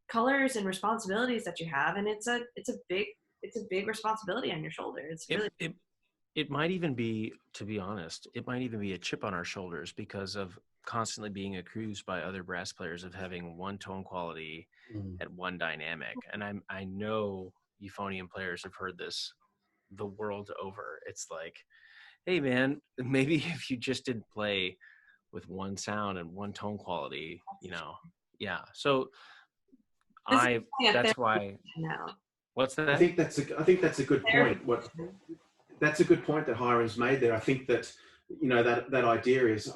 colors and responsibilities that you have. And it's a big responsibility on your shoulder. It's really it might even be, to be honest, it might even be a chip on our shoulders because of constantly being accused by other brass players of having one tone quality and one dynamic. And I know euphonium players have heard this the world over. It's like, hey man, maybe if you just didn't play with one sound and one tone quality, you know, yeah. So that's why. now. What's that? I think that's a good point. That's a good point that Hiram's made there. I think that, you know, that idea is,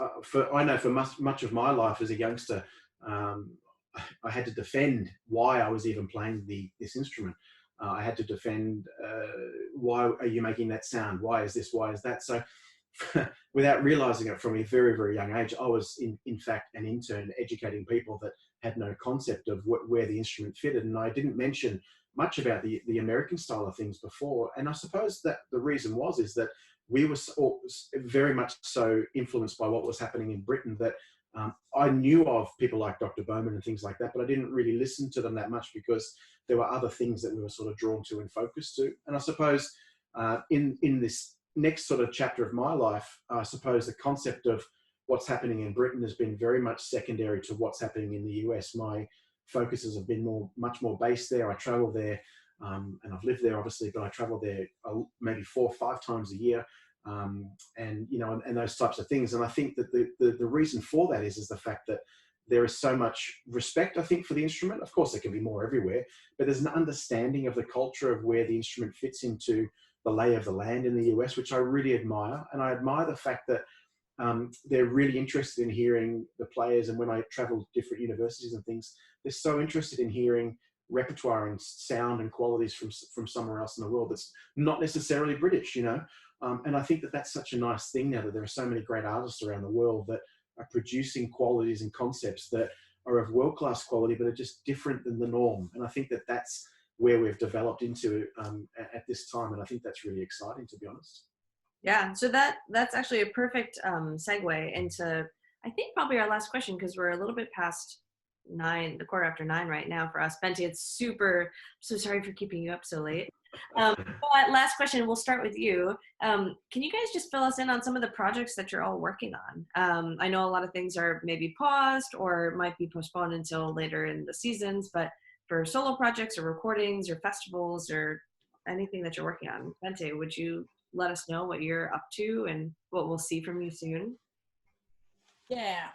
I know for much of my life as a youngster, I had to defend why I was even playing this instrument. I had to defend why are you making that sound? Why is this? Why is that? So without realizing it from a very, very young age, I was in fact an intern educating people that had no concept of where the instrument fitted. And I didn't mention much about the American style of things before. And I suppose that the reason is that we were very much so influenced by what was happening in Britain that I knew of people like Dr. Bowman and things like that, but I didn't really listen to them that much because there were other things that we were sort of drawn to and focused to. And I suppose in this next sort of chapter of my life, I suppose the concept of what's happening in Britain has been very much secondary to what's happening in the US. My focuses have been much more based there. I travel there, and I've lived there obviously, but I travel there maybe 4 or 5 times a year, and you know, and those types of things. And I think that the reason for that is the fact that there is so much respect, I think, for the instrument. Of course, there can be more everywhere, but there's an understanding of the culture of where the instrument fits into the lay of the land in the US, which I really admire. And I admire the fact that they're really interested in hearing the players. And when I travel to different universities and things, they're so interested in hearing repertoire and sound and qualities from somewhere else in the world that's not necessarily British, you know. And I think that that's such a nice thing now that there are so many great artists around the world that are producing qualities and concepts that are of world-class quality, but are just different than the norm. And I think that that's where we've developed into at this time. And I think that's really exciting, to be honest. Yeah, so that's actually a perfect segue into, I think, probably our last question, because we're a little bit past 9, the 9:15 right now for us. Bente, it's so sorry for keeping you up so late. But last question, we'll start with you. Can you guys just fill us in on some of the projects that you're all working on? I know a lot of things are maybe paused or might be postponed until later in the seasons, but for solo projects or recordings or festivals or anything that you're working on, Bente, would you let us know what you're up to and what we'll see from you soon? Yeah,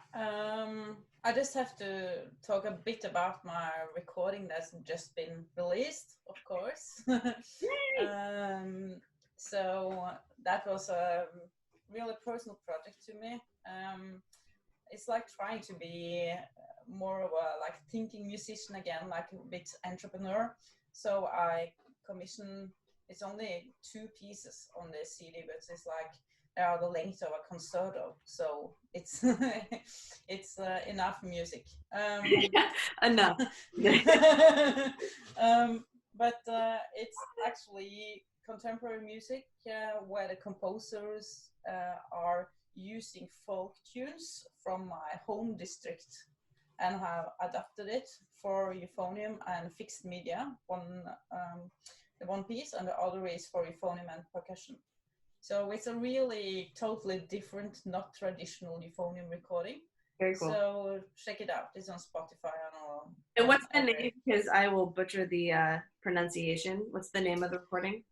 I just have to talk a bit about my recording that's just been released, of course. So that was a really personal project to me. It's like trying to be more of a like thinking musician again, like a bit entrepreneur. So I commissioned, it's only 2 pieces on this CD, but it's like the length of a concerto, so it's it's enough music. Enough. But it's actually contemporary music where the composers are using folk tunes from my home district and have adapted it for euphonium and fixed media. The one piece, and the other is for euphonium and percussion. So it's a really totally different, not traditional euphonium recording. Very cool. So check it out. It's on Spotify and all. And what's the name? Because I will butcher the pronunciation. What's the name of the recording?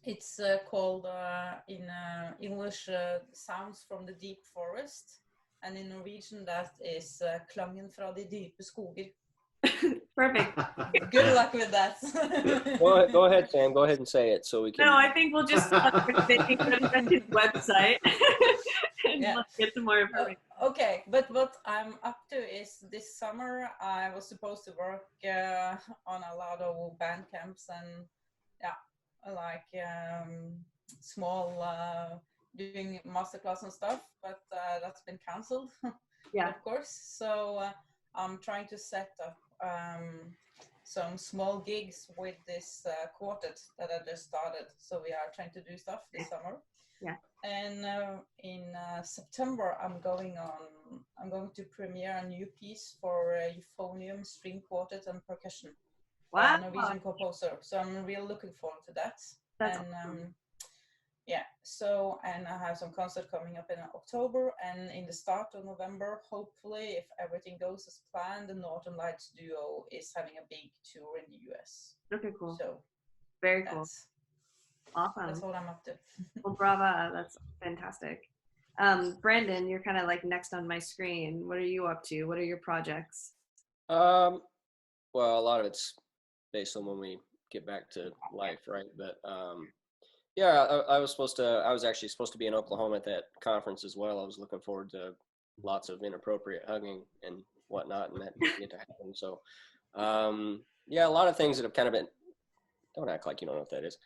It's called in English Sounds from the Deep Forest, and in Norwegian that is Klangen fra de dype skoger. Perfect. Good luck with that. Go ahead, Sam. Go ahead and say it so we can. No, I think we'll just his website and get some more information. Okay, but what I'm up to is this summer I was supposed to work on a lot of band camps and like small doing masterclass and stuff, but that's been cancelled, Yeah. of course. So I'm trying to set up some small gigs with this quartet that I just started. So we are trying to do stuff this summer. Yeah. And in September, I'm going to premiere a new piece for Euphonium, string quartet, and percussion. Wow. A Norwegian composer. So I'm really looking forward to that. That's and awesome. yeah, so, and I have some concert coming up in October, and in the start of November, hopefully, if everything goes as planned, the Northern Lights duo is having a big tour in the US. Okay, cool. So Very cool. Awesome. That's what I'm up to. Well, brava. That's fantastic. Brandon, you're kind of like next on my screen. What are you up to? What are your projects? Well, a lot of it's based on when we get back to life, right? But yeah, I was actually supposed to be in Oklahoma at that conference as well. I was looking forward to lots of inappropriate hugging and whatnot, and that didn't get to happen. So yeah, a lot of things that have kind of been, don't act like you don't know what that is.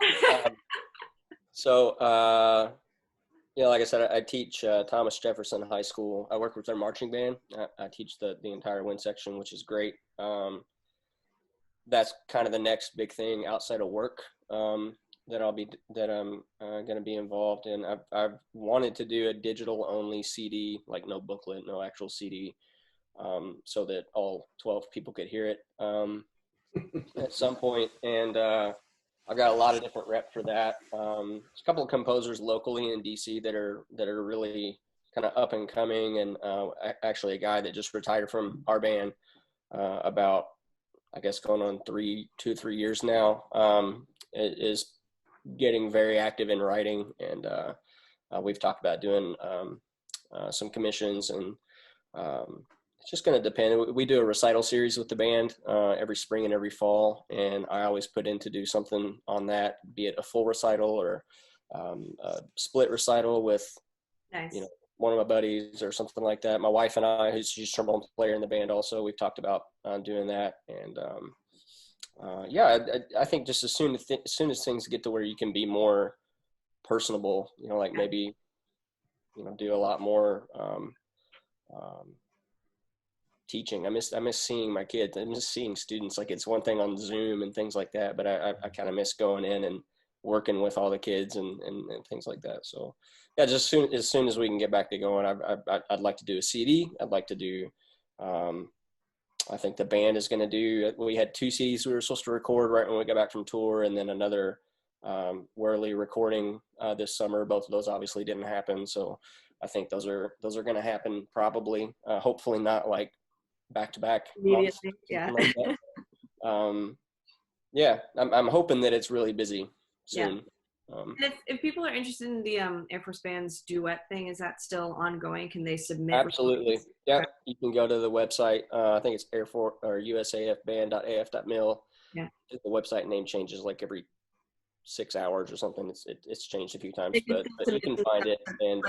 Yeah, like I said, I teach Thomas Jefferson High School. I work with their marching band. I teach the entire wind section, which is great. That's kind of the next big thing outside of work that I'm going to be involved in. I've wanted to do a digital only CD, like no booklet, no actual CD, so that all 12 people could hear it at some point. And I've got a lot of different rep for that. There's a couple of composers locally in DC that are really kind of up and coming, and actually a guy that just retired from our band about, I guess, going on 2 or 3 years now, is getting very active in writing, and we've talked about doing some commissions, and it's just going to depend. We do a recital series with the band every spring and every fall, and I always put in to do something on that, be it a full recital or a split recital with, Nice. one of my buddies or something like that. My wife and I, she's a trombone player in the band also, we've talked about doing that. And yeah, I think just as soon as things get to where you can be more personable, like maybe, do a lot more teaching. I miss seeing my kids. I miss seeing students. Like, it's one thing on Zoom and things like that, but I kind of miss going in and working with all the kids and things like that. So yeah, just as soon as we can get back to going, I'd like to do a CD. I'd like to do, I think the band is going to do, we had 2 CDs we were supposed to record right when we got back from tour, and then another Whirly recording this summer. Both of those obviously didn't happen. So I think those are going to happen probably, hopefully not like back to back. Immediately, yeah. Like that. Yeah, I'm hoping that it's really busy soon. And if people are interested in the Air Force Band's duet thing, is that still ongoing? Can they submit? Absolutely. Yeah, you can go to the website. I think it's Air Force or usafband.af.mil. Yeah. The website name changes like every 6 hours or something. It's changed a few times, but you can find it. And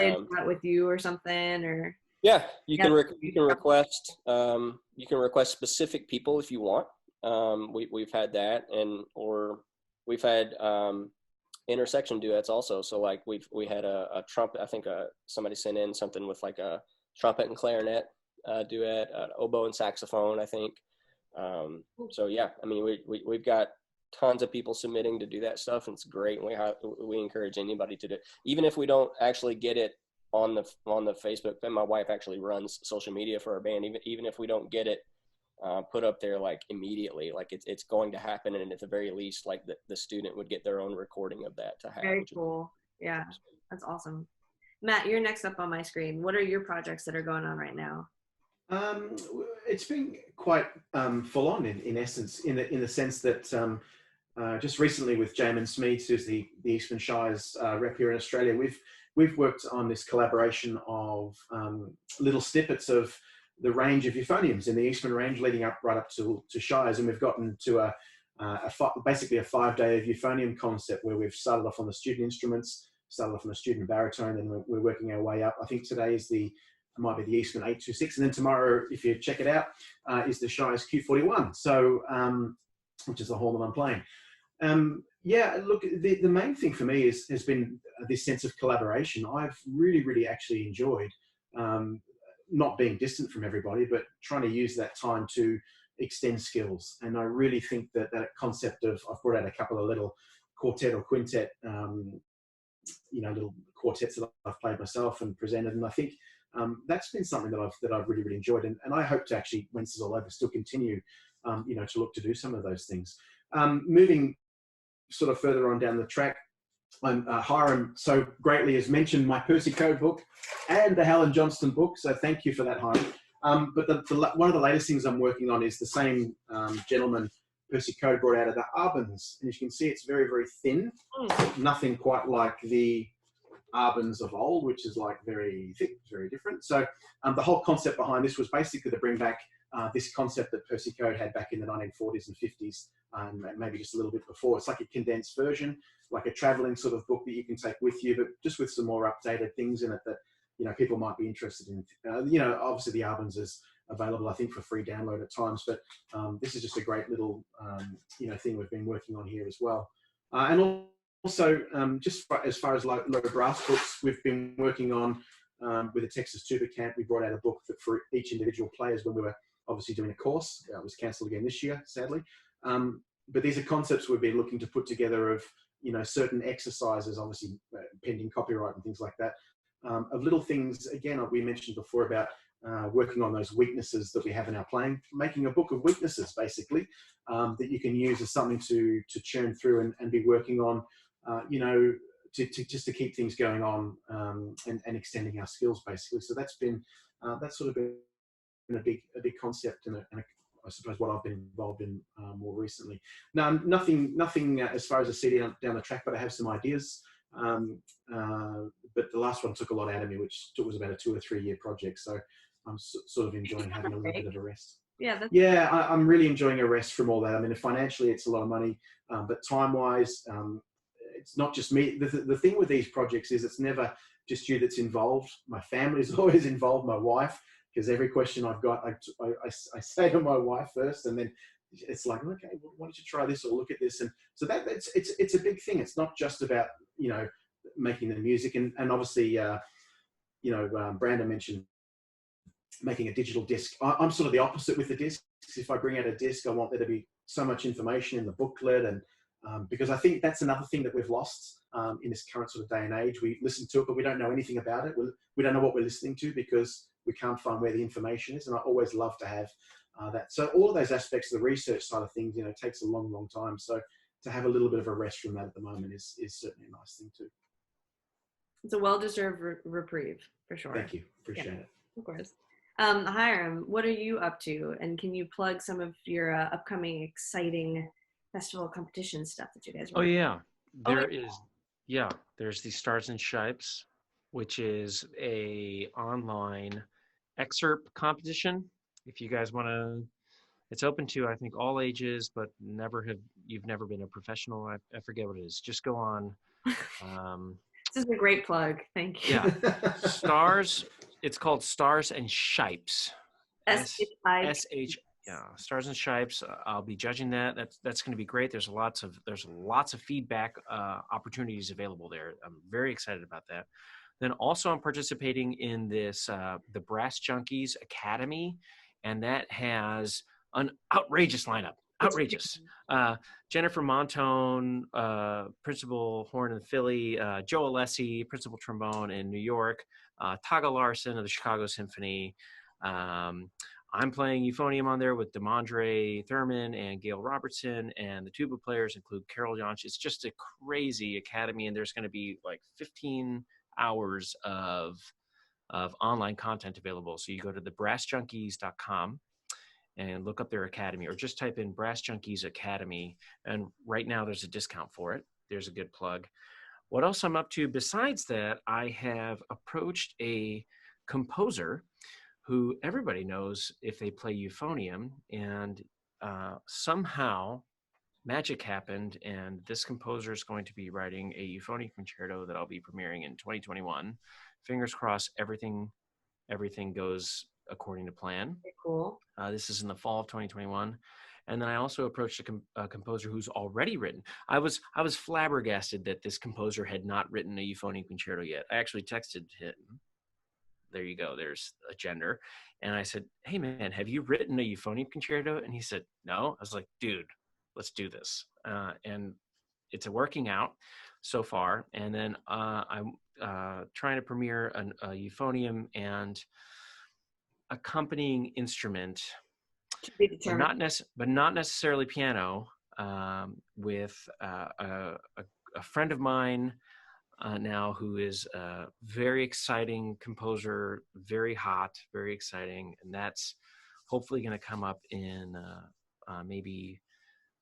with you or something, or yeah, you can request specific people if you want. We've had that, or we've had intersection duets also. So like we had a trumpet. I think somebody sent in something with like a trumpet and clarinet duet, oboe and saxophone, I think. So yeah, I mean we've got tons of people submitting to do that stuff, and it's great. We encourage anybody to do it, even if we don't actually get it on the Facebook. Then my wife actually runs social media for our band. Even if we don't get it put up there like immediately, like it's going to happen, and at the very least, like the student would get their own recording of that to have. Very cool. Yeah, that's awesome. Matt, you're next up on my screen. What are your projects that are going on right now? It's been quite full on in essence, in the sense that just recently with Jamin Smeets, who's the Eastman Shires rep here in Australia, we've worked on this collaboration of little snippets of the range of euphoniums in the Eastman range leading up right up to Shires, and we've gotten to basically a 5-day of euphonium concept where we've started off on the student instruments, started off on the student baritone, then we're working our way up. I think today might be the Eastman 826, and then tomorrow, if you check it out, is the Shires Q41. So, which is the horn that I'm playing. Yeah, look, the main thing for me has been this sense of collaboration. I've really actually enjoyed not being distant from everybody, but trying to use that time to extend skills. And I really think that that concept of, I've brought out a couple of little quartet or quintet, little quartets that I've played myself and presented. And I think that's been something that I've really enjoyed. And I hope to actually, when this is all over, still continue, to look to do some of those things. Moving sort of further on down the track, Hiram so greatly has mentioned my Percy Code book and the Helen Johnston book, so thank you for that, Hiram. But one of the latest things I'm working on is the same gentleman, Percy Code, brought out of the Arbans, and as you can see, it's very thin. Nothing quite like the Arbans of old, which is like very thick, very different. So the whole concept behind this was basically to bring back this concept that Percy Code had back in the 1940s and 50s, and maybe just a little bit before. It's like a condensed version, like a traveling sort of book that you can take with you, but just with some more updated things in it that, people might be interested in. Obviously the Arbans is available, I think, for free download at times, but this is just a great little, thing we've been working on here as well. And also, just as far as low brass books, we've been working on, with the Texas Tuba Camp, we brought out a book that for each individual players when we were obviously doing a course. It was cancelled again this year, sadly. But these are concepts we've been looking to put together of, certain exercises, obviously pending copyright and things like that, of little things, again, we mentioned before about working on those weaknesses that we have in our playing, making a book of weaknesses, basically, that you can use as something to churn through and be working on, just to keep things going on, and extending our skills, basically. So that's sort of been a big concept and I suppose what I've been involved in more recently. Now, nothing as far as a CD down the track, but I have some ideas. But the last one took a lot out of me, which was about a 2 or 3 year project. So I'm sort of enjoying having a little bit of a rest. Yeah, I'm really enjoying a rest from all that. I mean, financially, it's a lot of money, but time-wise, it's not just me. The thing with these projects is it's never just you that's involved. My family is always involved, my wife, because every question I've got, I say to my wife first, and then it's like, okay, well, why don't you try this or look at this? And so it's a big thing. It's not just about, making the music. And obviously, Brandon mentioned making a digital disc. I'm sort of the opposite with the discs. If I bring out a disc, I want there to be so much information in the booklet, and because I think that's another thing that we've lost in this current sort of day and age. We listen to it, but we don't know anything about it. We don't know what we're listening to because we can't find where the information is. And I always love to have that. So all of those aspects of the research side of things, takes a long time. So to have a little bit of a rest from that at the moment is certainly a nice thing too. It's a well-deserved reprieve, for sure. Thank you. Appreciate it. Of course. Hiram, what are you up to? And can you plug some of your upcoming exciting festival competition stuff that you guys are working on? There's the Stars and Shipes, which is a online excerpt competition. If you guys want to, it's open to, I think, all ages, but you've never been a professional. I forget what it is. Just go on. This is a great plug. Thank you. Yeah. Stars. It's called Stars and Shipes. S-H. Yeah, Stars and Shipes. I'll be judging that. That's going to be great. There's lots of feedback opportunities available there. I'm very excited about that. Then also I'm participating in this the Brass Junkies Academy, and that has an outrageous lineup. Outrageous. Jennifer Montone, principal horn in Philly, Joe Alessi, principal trombone in New York, Taga Larson of the Chicago Symphony. I'm playing euphonium on there with Demondre Thurman and Gail Robertson, and the tuba players include Carol Jansch. It's just a crazy academy, and there's going to be like 15 hours of online content available. So you go to thebrassjunkies.com and look up their academy, or just type in Brass Junkies Academy. And right now there's a discount for it. There's a good plug. What else I'm up to besides that, I have approached a composer who everybody knows if they play euphonium, and somehow magic happened, and this composer is going to be writing a euphonium concerto that I'll be premiering in 2021. Fingers crossed, everything goes according to plan. Very cool. This is in the fall of 2021. And then I also approached a composer who's already written. I was flabbergasted that this composer had not written a euphonium concerto yet. I actually texted him. There you go. There's a gender. And I said, hey man, have you written a euphonium concerto? And he said, no. I was like, dude, let's do this. And it's working out so far. And then I'm trying to premiere a euphonium and accompanying instrument, but not necessarily piano, with a friend of mine now who is a very exciting composer, very hot, very exciting, and that's hopefully going to come up in maybe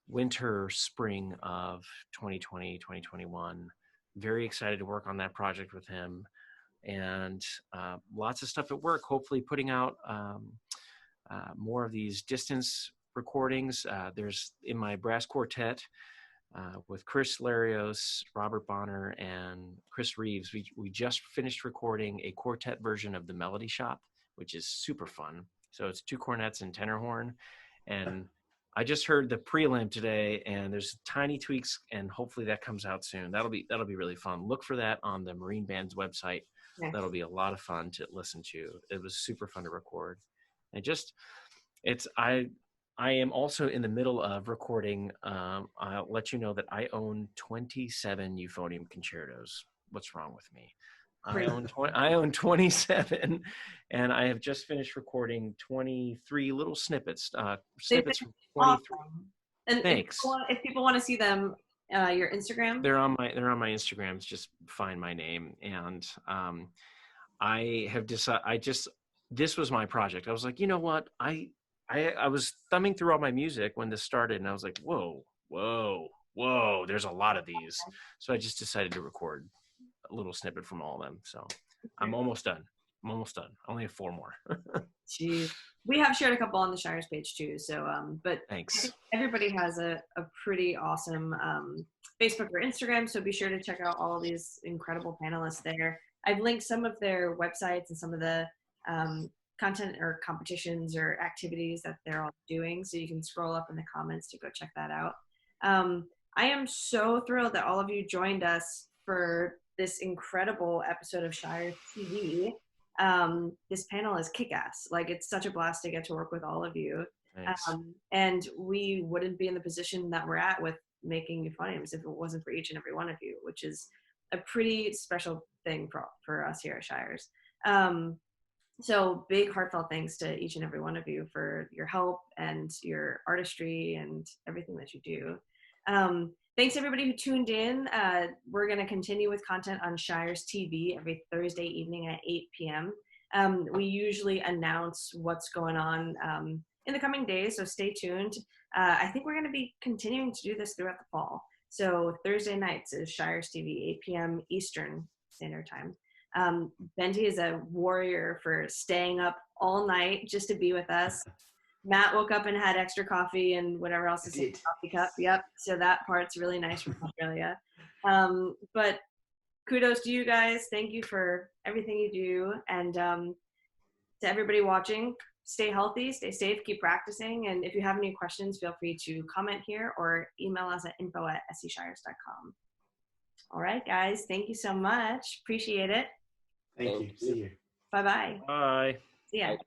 winter, spring of 2020, 2021. Very excited to work on that project with him, and lots of stuff at work, hopefully putting out more of these distance recordings. There's in my brass quartet with Chris Larios, Robert Bonner, and Chris Reeves. We just finished recording a quartet version of The Melody Shop, which is super fun. So it's 2 cornets and tenor horn. And I just heard the prelim today, and there's tiny tweaks, and hopefully that comes out soon. That'll be really fun. Look for that on the Marine Band's website. Yes. That'll be a lot of fun to listen to. It was super fun to record. And I am also in the middle of recording. I'll let you know that I own 27 euphonium concertos. What's wrong with me? I own 27, and I have just finished recording 23 little snippets. Snippets from 23. Awesome. And thanks. If people want to see them, your Instagram. They're on my Instagrams. Just find my name, and I have decided. This was my project. I was like, you know what? I was thumbing through all my music when this started, and I was like, whoa, there's a lot of these. So I just decided to record a little snippet from all of them. So I'm almost done. I only have 4 more. Jeez. We have shared a couple on the Shires page too. So, but thanks. Everybody has a pretty awesome Facebook or Instagram. So be sure to check out all of these incredible panelists there. I've linked some of their websites and some of the content or competitions or activities that they're all doing. So you can scroll up in the comments to go check that out. I am so thrilled that all of you joined us for this incredible episode of Shires TV. This panel is kick-ass. Like, it's such a blast to get to work with all of you. And we wouldn't be in the position that we're at with making euphoniums if it wasn't for each and every one of you, which is a pretty special thing for us here at Shires. So big heartfelt thanks to each and every one of you for your help and your artistry and everything that you do. Thanks everybody who tuned in. We're going to continue with content on Shires TV every Thursday evening at 8 p.m. We usually announce what's going on in the coming days, so stay tuned. I think we're going to be continuing to do this throughout the fall. So Thursday nights is Shires TV, 8 p.m. Eastern Standard Time. Bente is a warrior for staying up all night just to be with us. Matt woke up and had extra coffee and whatever else is in the coffee cup. Yep. So that part's really nice from Australia. But kudos to you guys. Thank you for everything you do. And to everybody watching, stay healthy, stay safe, keep practicing. And if you have any questions, feel free to comment here or email us at info@seshires.com. All right, guys. Thank you so much. Appreciate it. Thank you. See you. Bye-bye. Bye. See ya. Bye.